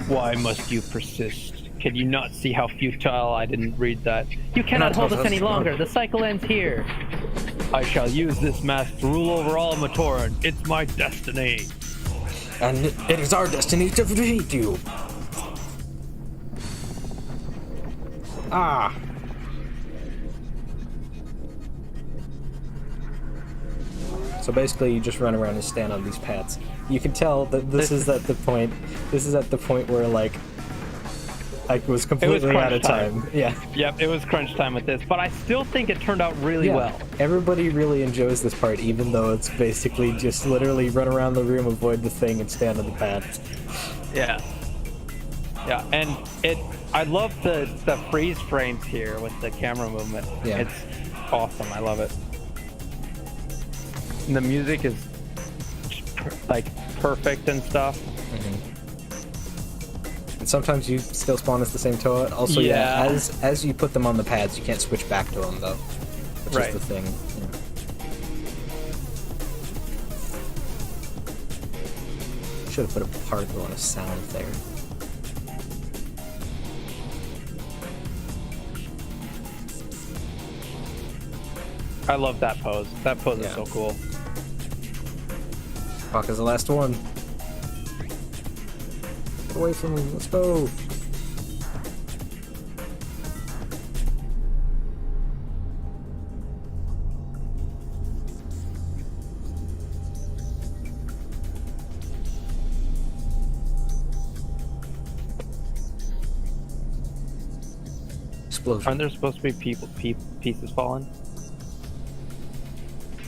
Why must you persist? Can you not see how futile? I didn't read that. You cannot hold us any longer. The cycle ends here. I shall use this mask to rule over all Matoran. It's my destiny. And it is our destiny to defeat you. Ah. So basically, you just run around and stand on these pads. You can tell that this is at the point. This is at the point where like I was completely out of time. Yeah. Yep, it was crunch time with this, but I still think it turned out really well. Everybody really enjoys this part, even though it's basically just literally run around the room, avoid the thing, and stand on the pads. Yeah. Yeah, and I love the freeze frames here with the camera movement. Yeah. It's awesome. I love it. And the music is like perfect and stuff. Mm-hmm. And sometimes you still spawn as the same Toa. Also, Yeah. as you put them on the pads, you can't switch back to them though, which Right. is the thing. Yeah. Should have put a particle on a sound there. I love that pose. That pose is Yeah. so cool. Fuck is the last one. Get away from me. Let's go. Explosion. Aren't there supposed to be pieces falling?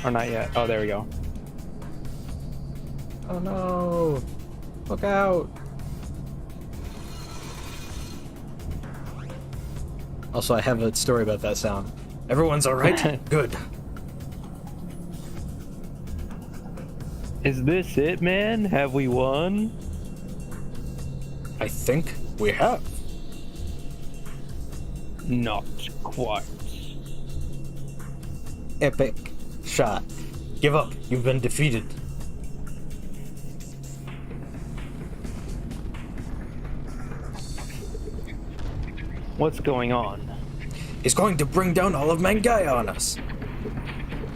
Or not yet? Oh, there we go. Oh no! Look out! Also, I have a story about that sound. Everyone's alright? Good. Is this it, man? Have we won? I think we have. Not quite. Epic shot. Give up. You've been defeated. What's going on? It's going to bring down all of Mangaia on us.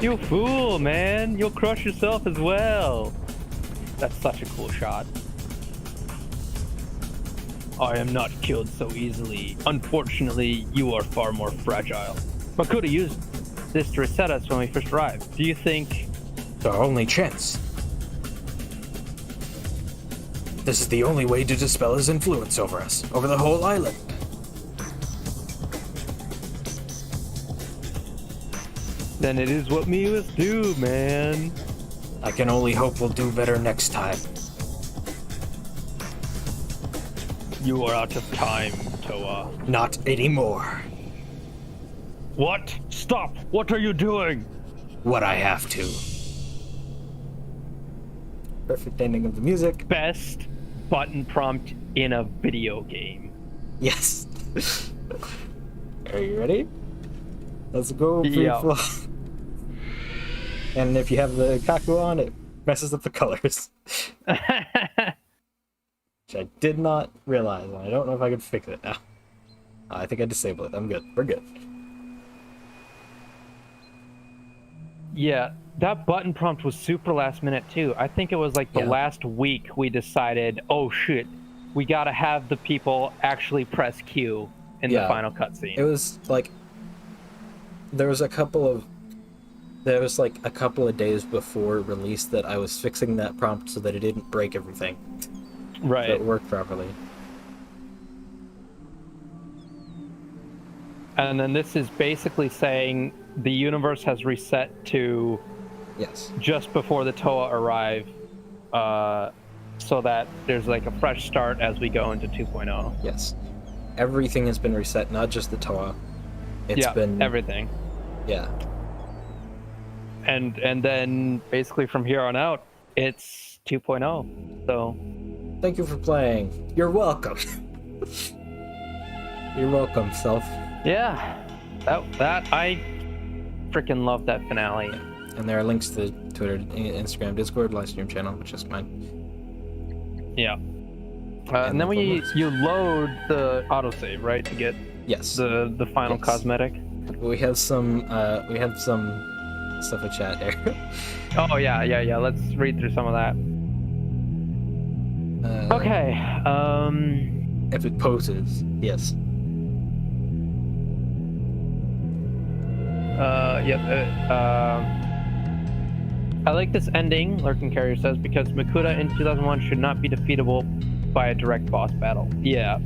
You fool, man! You'll crush yourself as well. That's such a cool shot. I am not killed so easily. Unfortunately, you are far more fragile. Makuta used this to reset us when we first arrived. Do you think... It's our only chance. This is the only way to dispel his influence over us, over the whole island. Then it is what me must do, man. I can only hope we'll do better next time. You are out of time, Toa. Not anymore. What? Stop! What are you doing? What I have to. Perfect ending of the music. Best button prompt in a video game. Yes. Are you ready? Let's go. Yeah. And if you have the Kaku on, it messes up the colors. Which I did not realize, and I don't know if I could fix it now. I think I disabled it. I'm good. We're good. Yeah, that button prompt was super last minute too. I think it was like the last week we decided, oh shit, we gotta have the people actually press Q in the final cutscene. It was like there was a couple of days before release that I was fixing that prompt so that it didn't break everything. Right. So it worked properly. And then this is basically saying the universe has reset to just before the Toa arrive, so that there's like a fresh start as we go into 2.0. Yes. Everything has been reset, not just the Toa. It's been everything. Yeah. And then basically from here on out, it's 2.0. So thank you for playing. You're welcome. You're welcome, self. Yeah. That I freaking love that finale. And there are links to Twitter, Instagram, Discord, livestream channel, which is mine. Yeah. And then you load the autosave, right, to get the final cosmetic. We have some stuff in chat there. Oh yeah. Let's read through some of that. Okay. Epic poses. Yes. I like this ending, Lurking Carrier says, because Makuta in 2001 should not be defeatable by a direct boss battle. Yeah.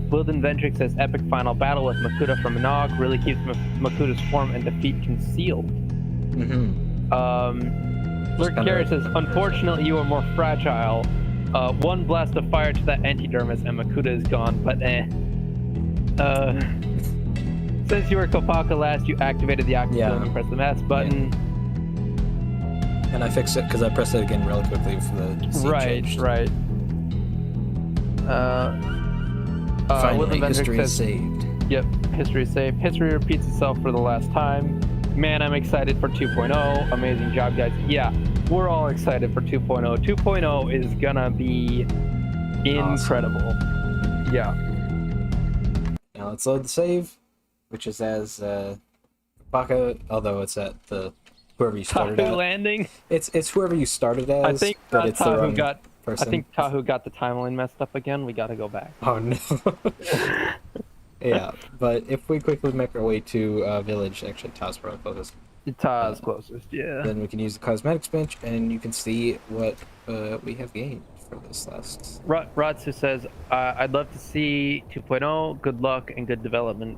Wilden Vendrick says, epic final battle with Makuta from Nog really keeps Makuta's form and defeat concealed. Lurking Carrier says, unfortunately you are more fragile. One blast of fire to that antidermis and Makuta is gone, but since you were Kopaka last, you activated the Octazone and pressed the mask button. Yeah. And I fixed it because I pressed it again really quickly for the scene changed. Right. Finally, history is saved. Yep, history is saved. History repeats itself for the last time. Man, I'm excited for 2.0. Amazing job, guys. Yeah, we're all excited for 2.0. 2.0 is gonna be incredible. Awesome. Yeah. Now let's load the save, which is as Baka, although it's at the whoever you started Tahu at. landing. It's whoever you started as. I think but it's the wrong person. I think Tahu got the timeline messed up again. We gotta go back. Oh no. Yeah, but if we quickly make our way to village, actually Ta's probably closest. Ta's closest, yeah. Then we can use the cosmetics bench, and you can see what we have gained for this last. Ratsu says, I'd love to see 2.0. Good luck and good development.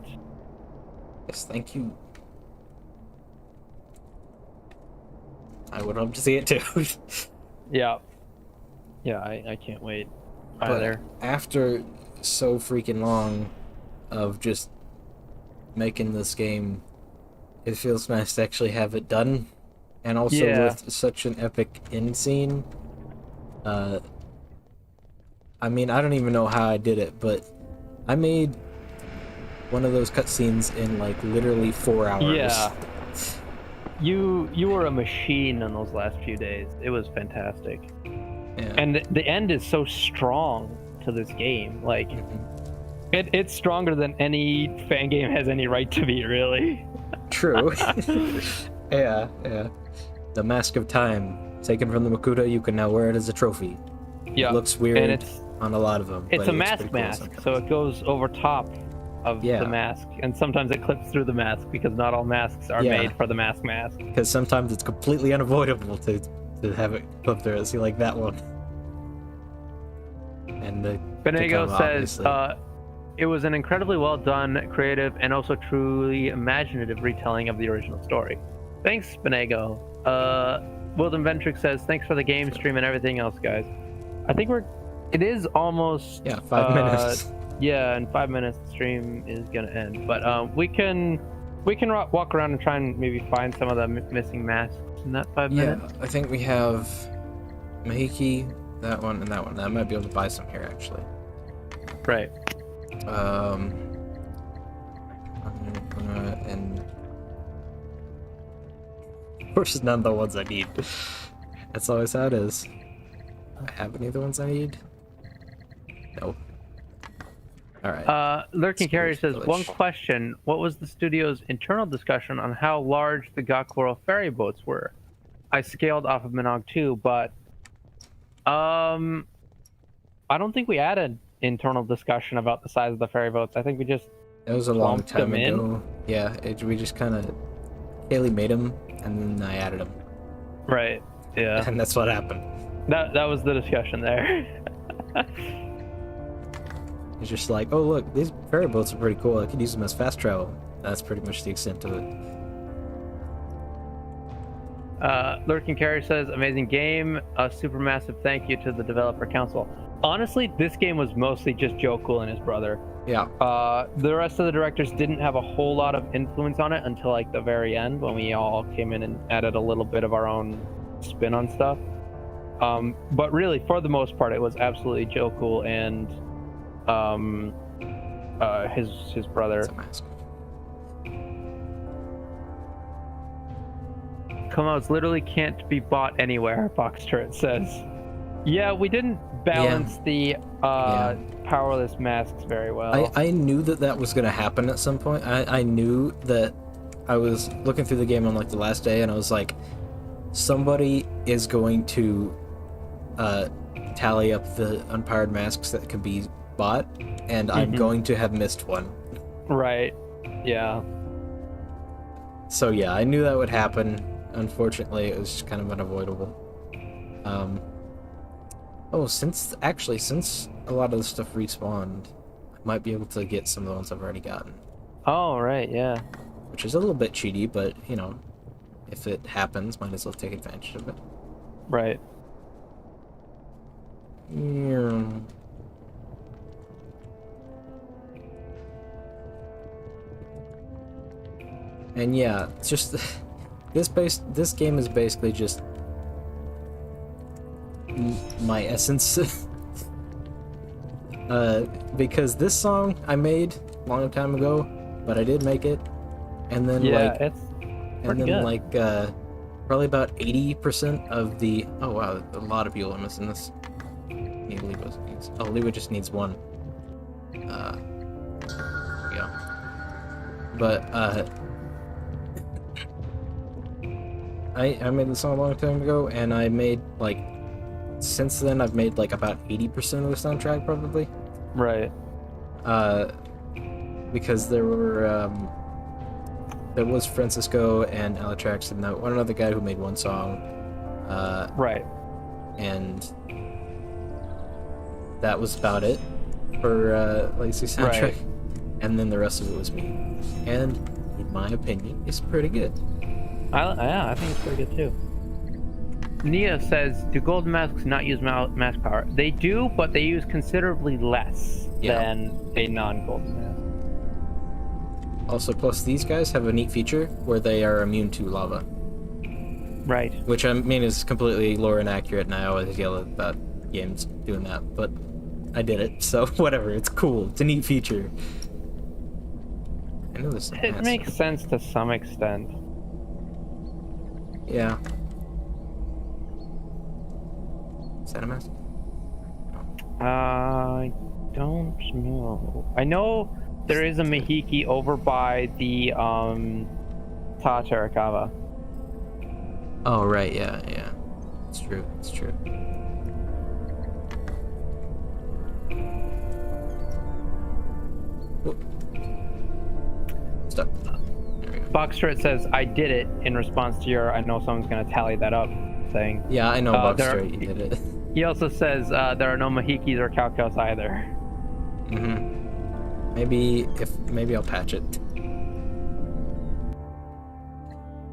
Yes, thank you. I would love to see it too. Yeah. Yeah, I can't wait either. But after so freaking long of just making this game, it feels nice to actually have it done. And also with such an epic end scene. I mean, I don't even know how I did it, but I made one of those cutscenes in like literally 4 hours. Yeah. You were a machine in those last few days. It was fantastic. Yeah. And the end is so strong to this game. Like, it's stronger than any fan game has any right to be, really. True. Yeah, yeah. The Mask of Time, taken from the Makuta, you can now wear it as a trophy. Yeah, It looks and weird on a lot of them, it's but a it looks pretty mask, cool sometimes. so it goes over top of the Yeah, mask, and sometimes it clips through the mask because not all masks are yeah. made for the mask. Because sometimes it's completely unavoidable to have it clip through it. See, like that one. And the Benego Kanohi, says, obviously. it was an incredibly well done, creative, and also truly imaginative retelling of the original story. Thanks, Benego. Wilden Ventric says, thanks for the game stream and everything else, guys. I think it is almost... Yeah, 5 minutes. Yeah, in 5 minutes the stream is gonna end. But we can walk around and try and maybe find some of the missing masks in that 5 minutes. Yeah, I think we have Mahiki, that one, and that one. I might be able to buy some here, actually. Right. And of course, none of the ones I need. That's always how it is. Do I have any of the ones I need? No. Alright. Lurking Carrier says, Village. one question. What was the studio's internal discussion on how large the Gakuro ferry boats were? I scaled off of Minogue too, but I don't think we had an internal discussion about the size of the ferry boats. I think we just It was a long clumped time them in. ago. Yeah, we just kind of... Haley made them, and then I added them. Right. Yeah. And that's what happened. That was the discussion there. It's just like, oh look, these ferry boats are pretty cool. I could use them as fast travel. That's pretty much the extent of it. Lurking Carrier says, amazing game. A super massive thank you to the developer council. Honestly, this game was mostly just Joe Cool and his brother. Yeah. The rest of the directors didn't have a whole lot of influence on it until like the very end when we all came in and added a little bit of our own spin on stuff. But really, for the most part, it was absolutely Joe Cool and his brother. It's a mask. Comodes literally can't be bought anywhere, Box Turret says. Yeah, we didn't balance the powerless masks very well. I knew that was going to happen at some point. I knew that I was looking through the game on like the last day, and I was like, somebody is going to tally up the unpowered masks that can be bought, and I'm going to have missed one. Right. Yeah. So yeah, I knew that would happen. Unfortunately, it was just kind of unavoidable. Since a lot of the stuff respawned, I might be able to get some of the ones I've already gotten. Oh, right, yeah. Which is a little bit cheaty, but, you know, if it happens, might as well take advantage of it. Right. Yeah. And yeah, it's just this game is basically just my essence. Because this song I made a long time ago, but I did make it, and then it's good. Probably about 80% of the a lot of people are missing this. Lewa just needs one. There we go. But I made the song a long time ago, and I made since then I've made about 80% of the soundtrack probably. Right. Because there was Francisco and Alatrax and one other guy who made one song. Right. And that was about it for Legacy soundtrack. Right. And then the rest of it was me. And in my opinion, it's pretty good. I think it's pretty good too. Nia says, do golden masks not use mask power? They do, but they use considerably less than a non-golden mask. Also, plus these guys have a neat feature where they are immune to lava. Right. Which I mean is completely lore inaccurate, and I always yell about games doing that, but I did it, so whatever, it's cool. It's a neat feature. I know this It makes sense to some extent. Yeah. Is that a mask? I don't know. I know there is a Mahiki over by the Ta Terakawa. Oh right, yeah, yeah. It's true. It's true. Oh, stop. There we go. Boxstrit says, "I did it," in response to your "I know someone's gonna tally that up" thing. Yeah, I know Bob there- Straight. You did it. He also says there are no Mahikis or Calcos either. Maybe I'll patch it.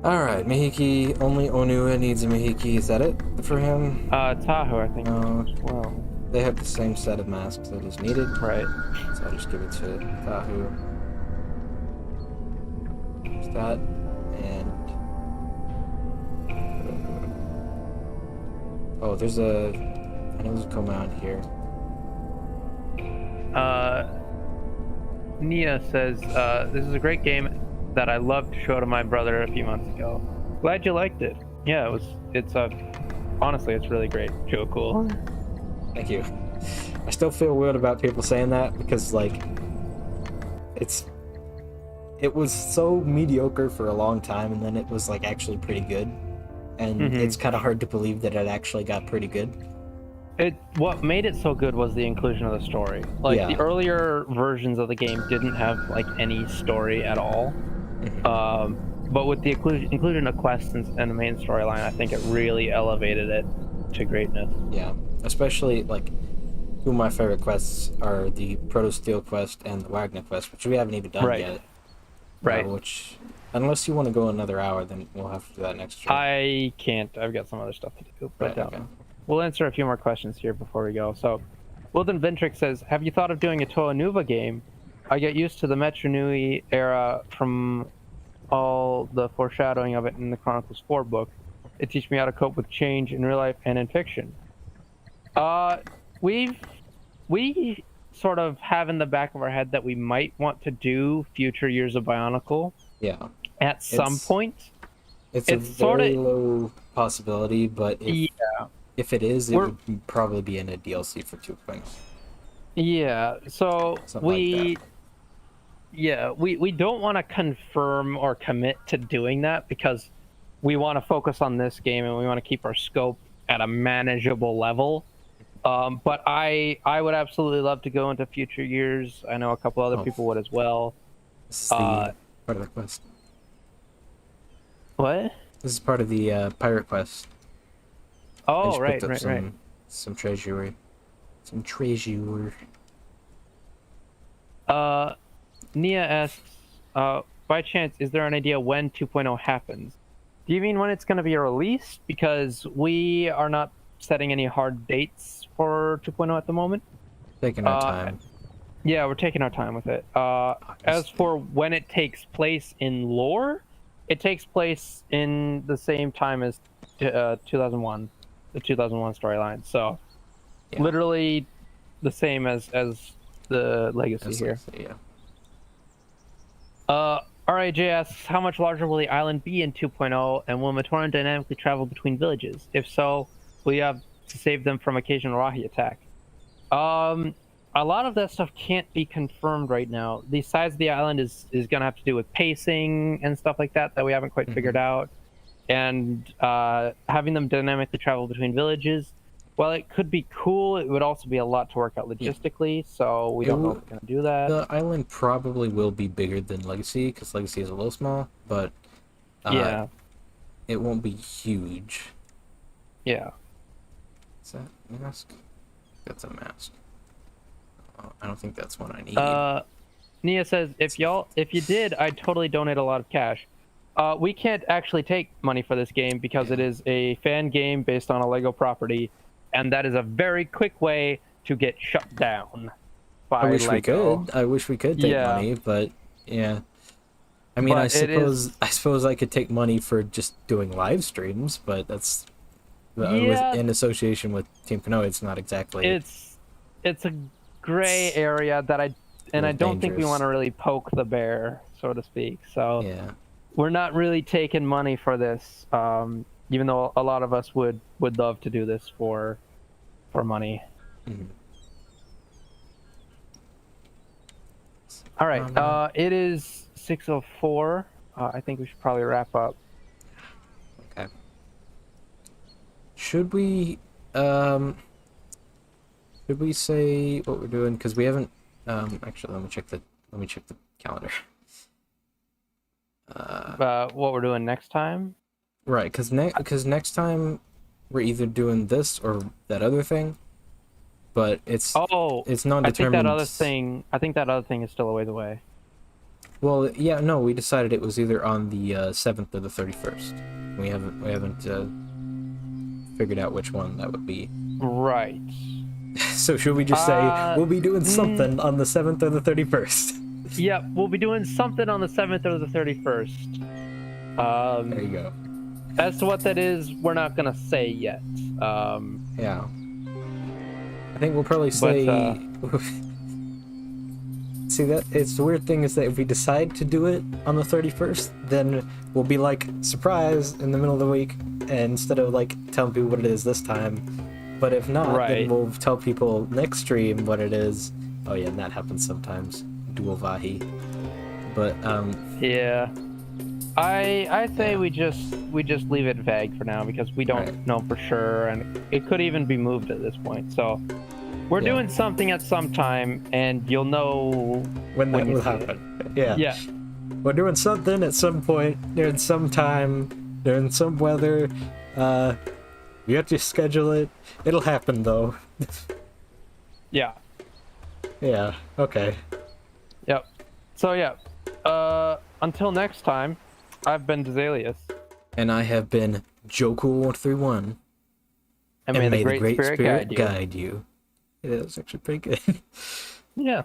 All right, Mahiki. Only Onua needs a Mahiki. Is that it for him? Tahu, I think. As well. They have the same set of masks that is needed. Right. So I'll just give it to Tahu. Just that, and oh, there's a. I know there's a command here. Nia says, "This is a great game that I loved to show to my brother a few months ago. Glad you liked it. Yeah, honestly, it's really great. Joe cool." Thank you. I still feel weird about people saying that because, like, it was so mediocre for a long time, and then it was, like, actually pretty good. And it's kind of hard to believe that it actually got pretty good. What made it so good was the inclusion of the story. Like, Yeah. the earlier versions of the game didn't have, like, any story at all. But with the inclusion of quests and the main storyline, I think it really elevated it to greatness. Yeah, especially, like, two of my favorite quests are the Proto Steel quest and the Wagner quest, which we haven't even done yet. Right. Which, unless you want to go another hour, then we'll have to do that next year. I can't. I've got some other stuff to do. But Right, okay. We'll answer a few more questions here before we go. So, Wilden Ventric says, "Have you thought of doing a Toa Nuva game? I get used to the Metro Nui era from all the foreshadowing of it in the Chronicles 4 book. It teaches me how to cope with change in real life and in fiction." We sort of have in the back of our head that we might want to do future years of Bionicle Yeah. at some point. It's a very low possibility, but if it is, it would probably be in a DLC for 2 points. Yeah, so we don't want to confirm or commit to doing that because we want to focus on this game and we want to keep our scope at a manageable level. But I would absolutely love to go into future years. I know a couple other people would as well. This is the part of the quest. What? This is part of the pirate quest. Oh, right. Some treasure. Some treasure. Nia asks, by chance, is there an idea when 2.0 happens? Do you mean when it's going to be released? Because we are not setting any hard dates for 2.0 at the moment. Taking our time. Yeah, we're taking our time with it. As for when it takes place in lore, it takes place in the same time as 2001, the 2001 storyline. So, literally the same as the legacy here. RAJ asks, how much larger will the island be in 2.0, and will Matoran dynamically travel between villages? If so, will you have to save them from occasional Rahi attack? A lot of that stuff can't be confirmed right now. The size of the island is going to have to do with pacing and stuff like that we haven't quite figured out. And having them dynamically travel between villages, while it could be cool, it would also be a lot to work out logistically, so we don't know if we're going to do that. The island probably will be bigger than Legacy, because Legacy is a little small, but it won't be huge. Yeah. Is that a mask? That's a mask. Oh, I don't think that's one I need. Nia says, if you did, I'd totally donate a lot of cash. We can't actually take money for this game because it is a fan game based on a Lego property, and that is a very quick way to get shut down by Lego. I wish we could take money, but yeah. I mean, I suppose I could take money for just doing live streams, but that's in association with Team Kanohi, it's not exactly. It's a gray area that I don't think we want to really poke the bear, so to speak. So we're not really taking money for this, even though a lot of us would love to do this for money. All right, it is 6:04. I think we should probably wrap up. Okay. Should we um should we say what we're doing? Because we haven't actually let me check the calendar. What we're doing next time? Right, because next time we're either doing this or that other thing, but Oh, it's I think that non-determined. other thing. I think that other thing is still a ways away. Well, yeah, no, we decided it was either on the 7th or the 31st. We haven't figured out which one that would be. Right. So should we just say we'll be doing Mm, something on the 7th or the 31st? Yep, we'll be doing something on the 7th or the 31st. There you go. As to what that is, we're not gonna say yet. Yeah. I think we'll probably say. See, that it's the weird thing is that if we decide to do it on the 31st, then we'll be like surprise in the middle of the week, and instead of like telling people what it is this time. But if not, Right. then we'll tell people next stream what it is. Oh yeah, and that happens sometimes. Dual Vahi. But Yeah. I say we just leave it vague for now because we don't Right. know for sure, and it could even be moved at this point. So we're Yeah. doing something at some time, and you'll know when that you will see it. happen. Yeah. Yeah. We're doing something at some point, during some time, during some weather. We have to schedule it. It'll happen though. Yeah. Yeah, okay. Yep. So yeah. Until next time, I've been Dzalius. And I have been Joku131. And may the Great Spirit guide you. guide you. Yeah, that was actually pretty good. Yeah.